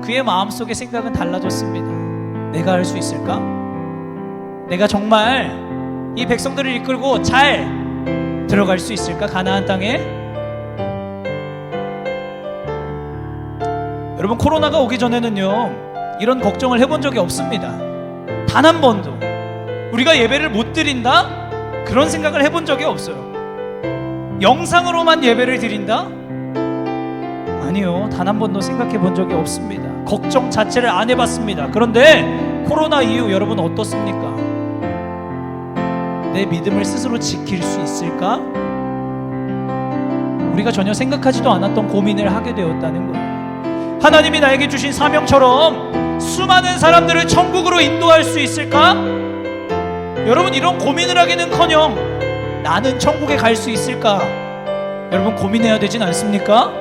그의 마음속의 생각은 달라졌습니다. 내가 할 수 있을까? 내가 정말 이 백성들을 이끌고 잘 들어갈 수 있을까? 가나안 땅에? 여러분, 코로나가 오기 전에는요 이런 걱정을 해본 적이 없습니다. 단 한 번도 우리가 예배를 못 드린다? 그런 생각을 해본 적이 없어요. 영상으로만 예배를 드린다? 아니요, 단 한 번도 생각해 본 적이 없습니다. 걱정 자체를 안 해봤습니다. 그런데 코로나 이후 여러분 어떻습니까? 내 믿음을 스스로 지킬 수 있을까? 우리가 전혀 생각하지도 않았던 고민을 하게 되었다는 거예요. 하나님이 나에게 주신 사명처럼 수많은 사람들을 천국으로 인도할 수 있을까? 여러분, 이런 고민을 하기는커녕 나는 천국에 갈 수 있을까? 여러분, 고민해야 되진 않습니까?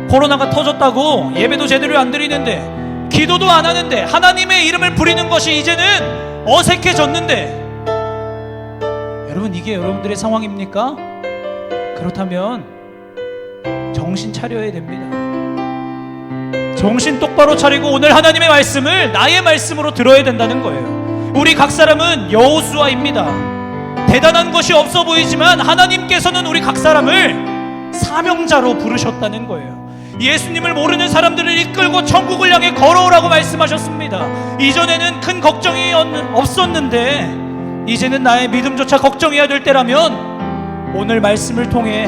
코로나가 터졌다고 예배도 제대로 안 드리는데, 기도도 안 하는데, 하나님의 이름을 부리는 것이 이제는 어색해졌는데, 여러분, 이게 여러분들의 상황입니까? 그렇다면 정신 차려야 됩니다. 정신 똑바로 차리고 오늘 하나님의 말씀을 나의 말씀으로 들어야 된다는 거예요. 우리 각 사람은 여호수아입니다. 대단한 것이 없어 보이지만 하나님께서는 우리 각 사람을 사명자로 부르셨다는 거예요. 예수님을 모르는 사람들을 이끌고 천국을 향해 걸어오라고 말씀하셨습니다. 이전에는 큰 걱정이 없었는데 이제는 나의 믿음조차 걱정해야 될 때라면 오늘 말씀을 통해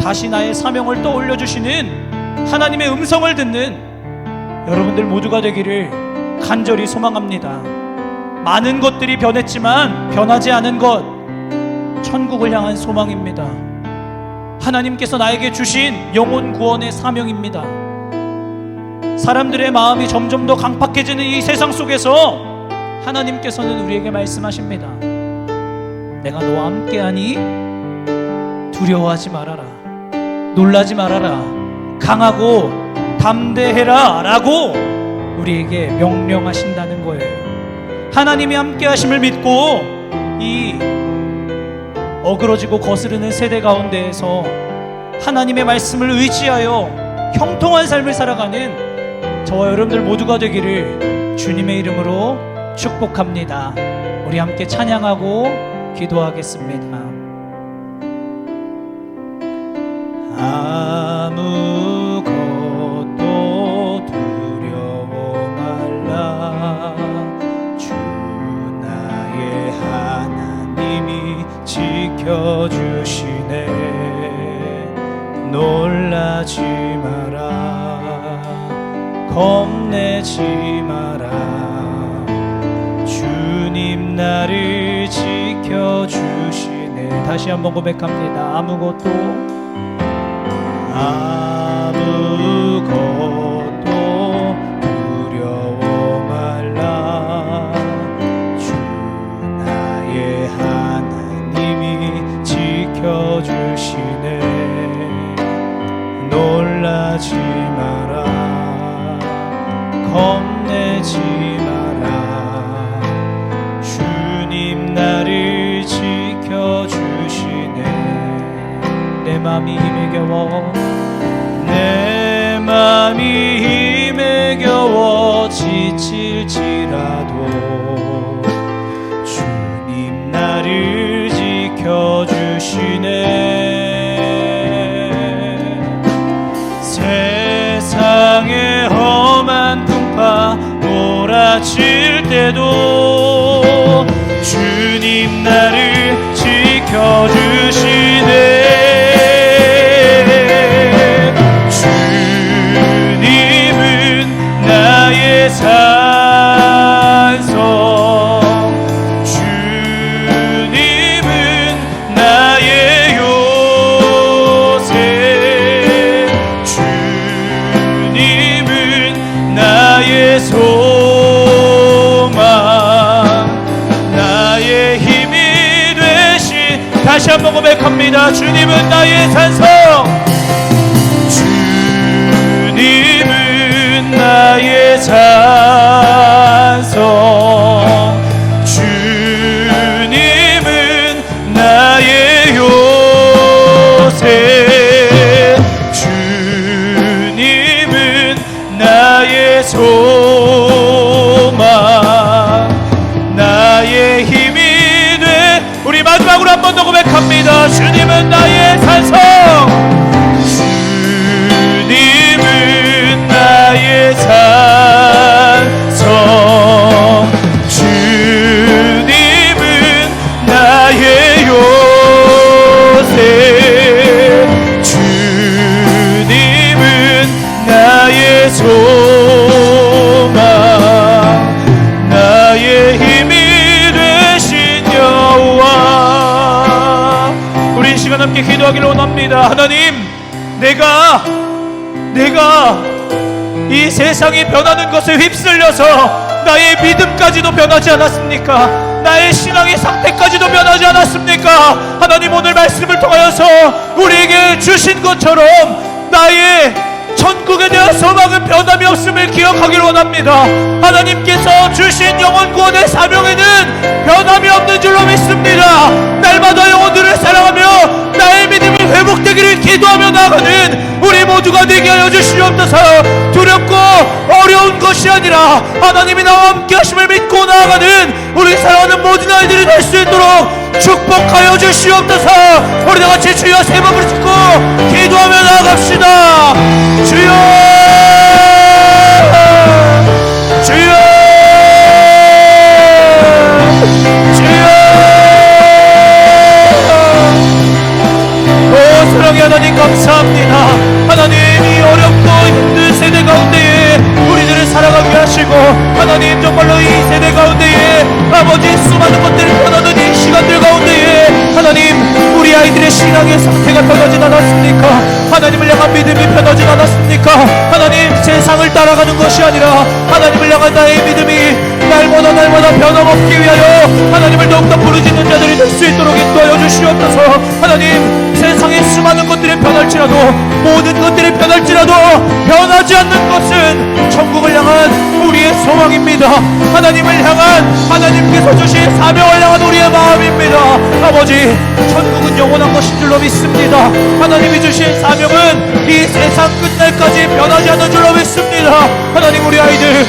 다시 나의 사명을 떠올려 주시는 하나님의 음성을 듣는 여러분들 모두가 되기를 간절히 소망합니다. 많은 것들이 변했지만 변하지 않은 것, 천국을 향한 소망입니다. 하나님께서 나에게 주신 영혼 구원의 사명입니다. 사람들의 마음이 점점 더 강팍해지는 이 세상 속에서 하나님께서는 우리에게 말씀하십니다. 내가 너와 함께하니 두려워하지 말아라, 놀라지 말아라, 강하고 담대해라 라고 우리에게 명령하신다는 거예요. 하나님이 함께하심을 믿고 이 어그러지고 거스르는 세대 가운데에서 하나님의 말씀을 의지하여 형통한 삶을 살아가는 저와 여러분들 모두가 되기를 주님의 이름으로 축복합니다. 우리 함께 찬양하고 기도하겠습니다. 아무것도 두려워 말라. 주 나의 하나님이 지켜주시네. 놀라지 마라, 겁내지 마라. 주님 나를 지켜주시네. 다시 한번 고백합니다. 아무것도 두려워 말라. 주 나의 하나님이 지켜주시네. 놀라지 마라, 겁내지 마라. 주님 나를 지켜주시네. 내 맘이 힘에 겨워, 내 맘이 힘에 겨워 지칠지라도 주님 나를 지켜주시네. 세상의 험한 풍파 몰아칠 때도 주님 나를 지켜주시네. 주님은 나의 산성, 주님은 나의 요새, 주님은 나의 소망, 나의 힘이 되시. 다시 한번 고백합니다. 주님은 나의 산성, 주님은 나의 산성, 주님은 나의 요새, 기도합니다. 하나님, 내가 이 세상이 변하는 것에 휩쓸려서 나의 믿음까지도 변하지 않았습니까? 나의 신앙의 상태까지도 변하지 않았습니까? 하나님, 오늘 말씀을 통하여서 우리에게 주신 것처럼 나의 천국에 대한 소망은 변함이 없음을 기억하기를 원합니다. 하나님께서 주신 영혼 구원의 사명에는 변함이 없는 줄로 믿습니다. 날마다 영혼들을 사랑하며 나의 믿음이 회복되기를 기도하며 나아가는 우리 모두가 되게 하여 주시옵소서. 두렵고 어려운 것이 아니라 하나님이 나와 함께 하심을 믿고 나아가는 우리 사랑하는 모든 아이들이 될 수 있도록 축복하여 주시옵소서. 우리 다같이 주여 세 번 부르짖고 기도하며 나아갑시다. 주여, 주여, 주여. 오 사랑의 하나님, 감사합니다. 하나님, 이 어렵고 힘든 세대 가운데에 우리들을 살아가게 하시고, 하나님 정말로 이 세대 가운데에 아버지 수많은 것들을 변하는 이 시간들 가운데에 하나님, 우리 아이들의 신앙의 상태가 변하진 않았습니까? 하나님을 향한 믿음이 변하진 않았습니까? 하나님, 세상을 따라가는 것이 아니라 하나님을 향한 나의 믿음이 날마다 변함없기 위하여 하나님을 더욱더 부르짖는 자들이 될 수 있도록 인도하여 주시옵소서. 하나님, 세상의 수많은 것들이 변할지라도, 모든 것들이 변할지라도 변하지 않는 것은 천국을 향한 우리의 소망입니다. 하나님을 향한, 하나님께서 주신 사명을 향한 우리의 마음입니다. 아버지, 천국은 영원한 것인 줄로 믿습니다. 하나님이 주신 사명은 이 세상 끝날까지 변하지 않는 줄로 믿습니다. 하나님, 우리 아이들,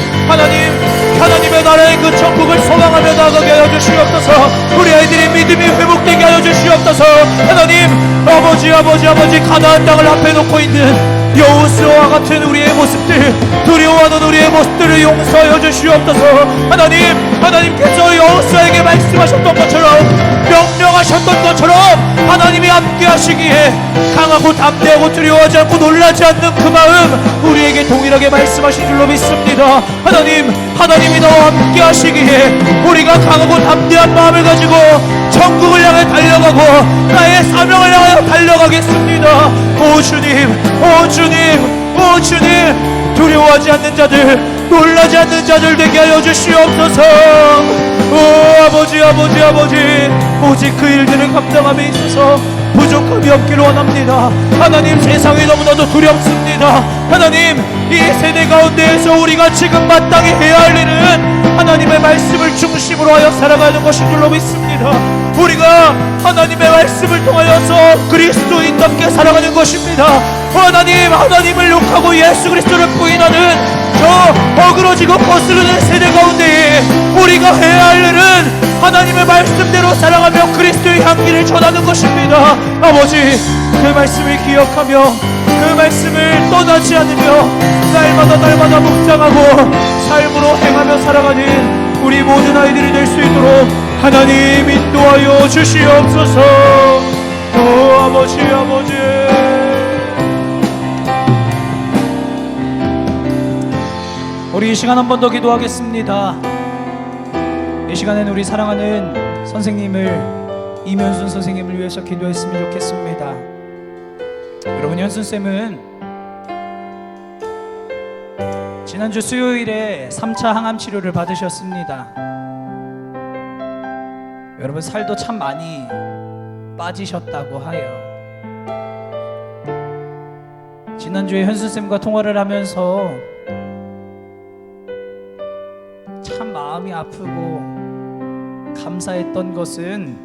하나님의 나라의 그 천국을 소망하며 나아가게 하여 주시옵소서. 우리 아이들의 믿음이 회복되게 하여 주시옵소서. 하나님, 아버지 가나안 땅을 앞에 놓고 있는 여호수아와 같은 우리의 모습들, 두려워하는 우리의 모습들을 용서하여 주시옵소서. 하나님께서 여호수아에게 말씀하셨던 것처럼, 명령하셨던 것처럼 하나님이 함께 하시기에 강하고 담대하고 두려워하지 않고 놀라지 않는 그 마음 우리에게 동일하게 말씀하신 줄로 믿습니다. 하나님이 나와 함께 하시기에 우리가 강하고 담대한 마음을 가지고 천국을 향해 달려가고 나의 사명을 향하여 달려가겠습니다. 오 주님, 두려워하지 않는 자들, 놀라지 않는 자들 되게 하여 주시옵소서. 오 아버지, 오직 그 일들을 감당함에 있어서 부족함이 없기를 원합니다. 하나님, 세상이 너무나도 두렵습니다. 하나님, 이 세대 가운데에서 우리가 지금 마땅히 해야 할 일은 하나님의 말씀을 중심으로 하여 살아가는 것인 줄로 믿습니다. 우리가 하나님의 말씀을 통하여서 그리스도인답게 살아가는 것입니다. 하나님을 욕하고 예수 그리스도를 부인하는 저 어그러지고 거스르는 세대 가운데에 우리가 해야 할 일은 하나님의 말씀대로 살아가며 그리스도의 향기를 전하는 것입니다. 아버지, 그 말씀을 기억하며 그 말씀을 떠나지 않으며 날마다 묵상하고 삶으로 행하며 살아가는 우리 모든 아이들이 될 수 있도록 하나님 인도하여 주시옵소서. 오 아버지, 우리 이 시간 한 번 더 기도하겠습니다. 이 시간에는 우리 사랑하는 선생님을, 이면순 선생님을 위해서 기도했으면 좋겠습니다. 여러분, 현순쌤은 지난주 수요일에 3차 항암 치료를 받으셨습니다. 여러분, 살도 참 많이 빠지셨다고 하여 지난주에 현순쌤과 통화를 하면서 참 마음이 아프고 감사했던 것은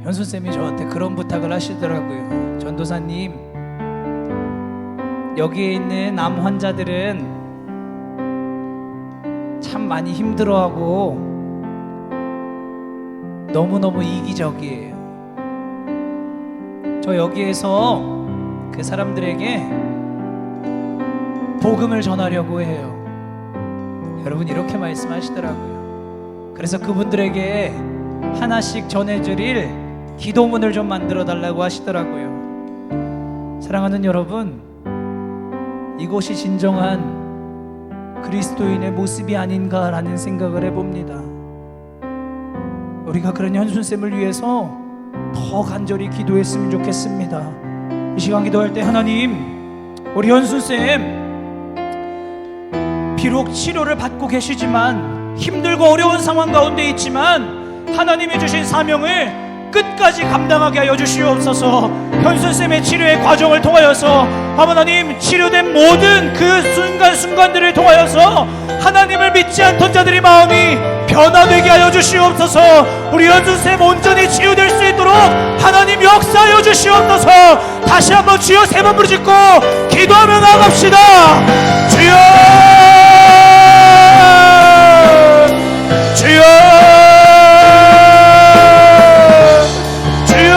현순쌤이 저한테 그런 부탁을 하시더라고요. 전도사님, 여기에 있는 암 환자들은 참 많이 힘들어하고 너무너무 이기적이에요. 저 여기에서 그 사람들에게 복음을 전하려고 해요. 여러분, 이렇게 말씀하시더라고요. 그래서 그분들에게 하나씩 전해드릴 기도문을 좀 만들어 달라고 하시더라고요. 사랑하는 여러분, 이곳이 진정한 그리스도인의 모습이 아닌가라는 생각을 해봅니다. 우리가 그런 현순쌤을 위해서 더 간절히 기도했으면 좋겠습니다. 이 시간 기도할 때 하나님, 우리 현수쌤 비록 치료를 받고 계시지만 힘들고 어려운 상황 가운데 있지만 하나님이 주신 사명을 끝까지 감당하게 하여 주시옵소서. 현수쌤의 치료의 과정을 통하여서 하나님, 치료된 모든 그 순간순간들을 통하여서 하나님을 믿지 않던 자들의 마음이 변화되게 하여 주시옵소서. 우리 현수쌤 온전히 치유될 수 있도록 하나님 역사하여 주시옵소서. 다시 한번 주여 세 번 부르짖고 기도하며 나갑시다. 주여, 주여, 주여.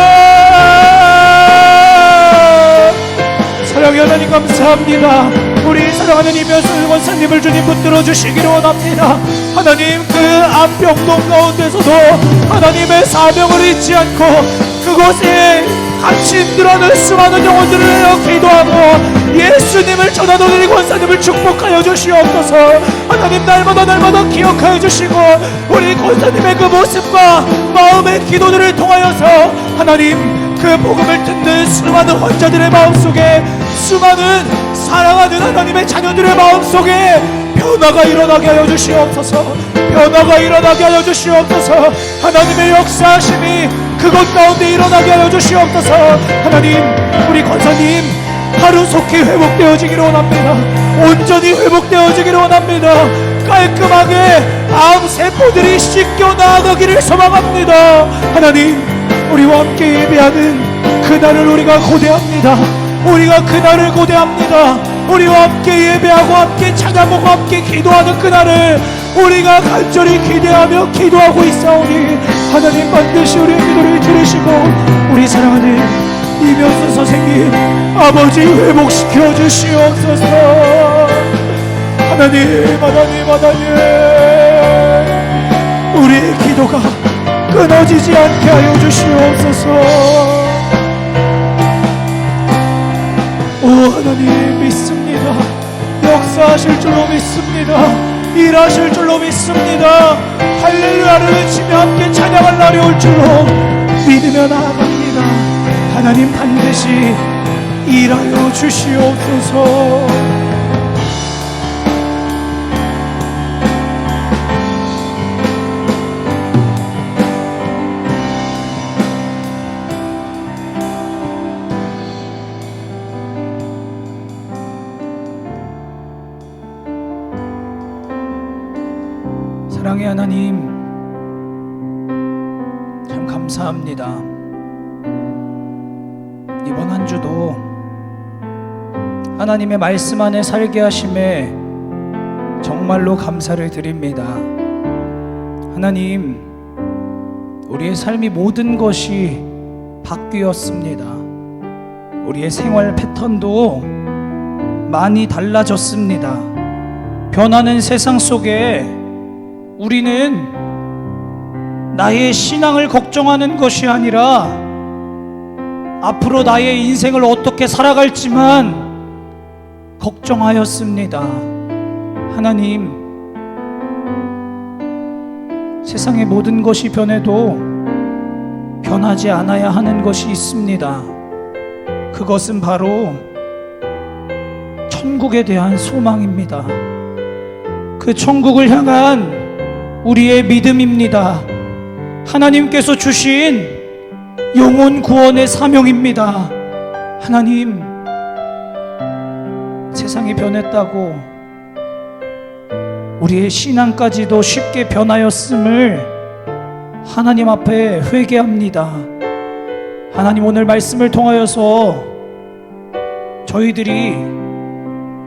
사랑의 하나님 감사합니다. 우리 사랑하는 이면수 권사님을 주님 붙들어 주시기를 원합니다. 하나님, 그 암병동 가운데서도 하나님의 사명을 잊지 않고 그곳에 같이 힘들어하는 수많은 영혼들을 위하여 기도하고 예수님을 전하는 우리 권사님을 축복하여 주시옵소서. 하나님, 날마다 기억하여 주시고 우리 권사님의 그 모습과 마음의 기도들을 통하여서 하나님, 그 복음을 듣는 수많은 환자들의 마음속에, 수많은 사랑하는 하나님의 자녀들의 마음속에 변화가 일어나게 하여 주시옵소서. 변화가 일어나게 하여 주시옵소서. 하나님의 역사하심이 그곳 가운데 일어나게 하여 주시옵소서. 하나님, 우리 권사님 하루속히 회복되어지기를 원합니다. 온전히 회복되어지기를 원합니다. 깔끔하게 암세포들이 씻겨 나아가기를 소망합니다. 하나님, 우리와 함께 예배하는 그날을 우리가 고대합니다. 우리가 그날을 고대합니다. 우리와 함께 예배하고 함께 찬양하고 함께 기도하는 그날을 우리가 간절히 기대하며 기도하고 있사오니 하나님, 반드시 우리의 기도를 들으시고 우리 사랑하는 이면수 선생님 아버지 회복시켜 주시옵소서. 하나님, 우리의 기도가 끊어지지 않게 하여 주시옵소서. 오 하나님, 믿습니다. 역사하실 줄로 믿습니다. 일하실 줄로 믿습니다. 할렐루야를 외치며 함께 찬양할 날이 올 줄로 믿으며 나아갑니다. 하나님, 반드시 일하여 주시옵소서. 사랑의 하나님, 참 감사합니다. 이번 한 주도 하나님의 말씀 안에 살게 하심에 정말로 감사를 드립니다. 하나님, 우리의 삶이 모든 것이 바뀌었습니다. 우리의 생활 패턴도 많이 달라졌습니다. 변하는 세상 속에 우리는 나의 신앙을 걱정하는 것이 아니라 앞으로 나의 인생을 어떻게 살아갈지만 걱정하였습니다. 하나님, 세상의 모든 것이 변해도 변하지 않아야 하는 것이 있습니다. 그것은 바로 천국에 대한 소망입니다. 그 천국을 향한 우리의 믿음입니다. 하나님께서 주신 영혼 구원의 사명입니다. 하나님, 세상이 변했다고 우리의 신앙까지도 쉽게 변하였음을 하나님 앞에 회개합니다. 하나님, 오늘 말씀을 통하여서 저희들이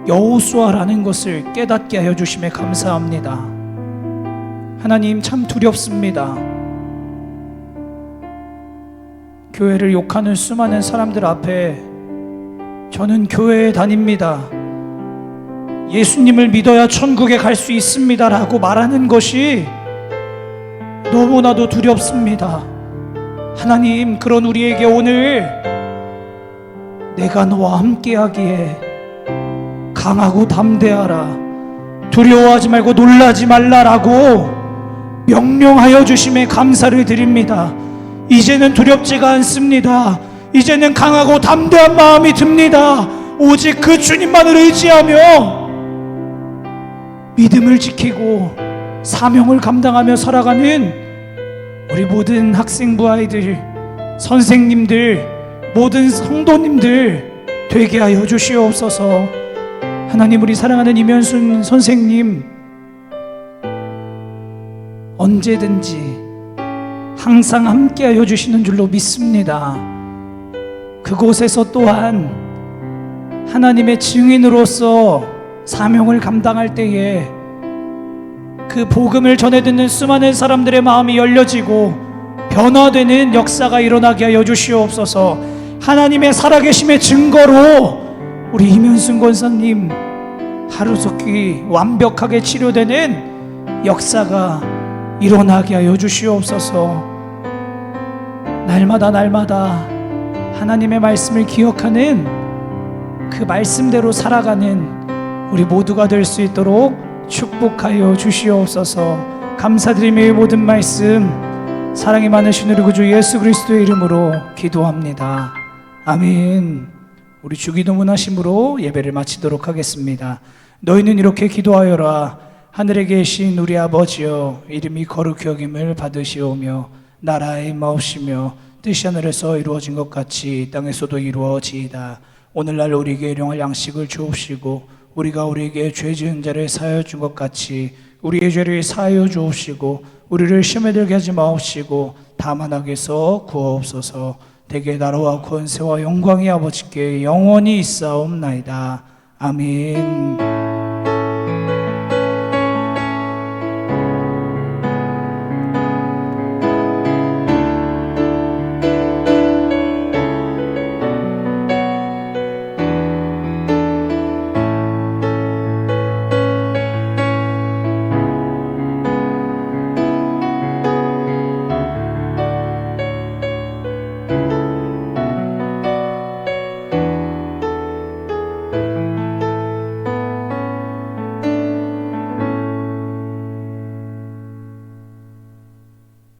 여호수아라는 것을 깨닫게 하여 주심에 감사합니다. 하나님, 참 두렵습니다. 교회를 욕하는 수많은 사람들 앞에 저는 교회에 다닙니다, 예수님을 믿어야 천국에 갈 수 있습니다 라고 말하는 것이 너무나도 두렵습니다. 하나님, 그런 우리에게 오늘 내가 너와 함께하기에 강하고 담대하라, 두려워하지 말고 놀라지 말라라고 명령하여 주심에 감사를 드립니다. 이제는 두렵지가 않습니다. 이제는 강하고 담대한 마음이 듭니다. 오직 그 주님만을 의지하며 믿음을 지키고 사명을 감당하며 살아가는 우리 모든 학생부 아이들, 선생님들, 모든 성도님들 되게 하여 주시옵소서. 하나님, 우리 사랑하는 이면순 선생님 언제든지 항상 함께하여 주시는 줄로 믿습니다. 그곳에서 또한 하나님의 증인으로서 사명을 감당할 때에 그 복음을 전해 듣는 수많은 사람들의 마음이 열려지고 변화되는 역사가 일어나게 하여 주시옵소서. 하나님의 살아계심의 증거로 우리 이면순 권사님 하루속히 완벽하게 치료되는 역사가 일어나게 하여 주시옵소서. 날마다 하나님의 말씀을 기억하는 그 말씀대로 살아가는 우리 모두가 될 수 있도록 축복하여 주시옵소서. 감사드리며 이 모든 말씀 사랑이 많으신 우리 구주 예수 그리스도의 이름으로 기도합니다. 아멘. 우리 주기도문하심으로 예배를 마치도록 하겠습니다. 너희는 이렇게 기도하여라. 하늘에 계신 우리 아버지여, 이름이 거룩히 여김을 받으시오며 나라의 임하옵시며 뜻이 하늘에서 이루어진 것 같이 땅에서도 이루어지이다. 오늘날 우리에게 일용할 양식을 주옵시고 우리가 우리에게 죄 지은 자를 사하여 준 것 같이 우리의 죄를 사하여 주옵시고 우리를 시험에 들게 하지 마옵시고 다만 악에서 구하옵소서. 대개 나라와 권세와 영광이 아버지께 영원히 있사옵나이다. 아멘.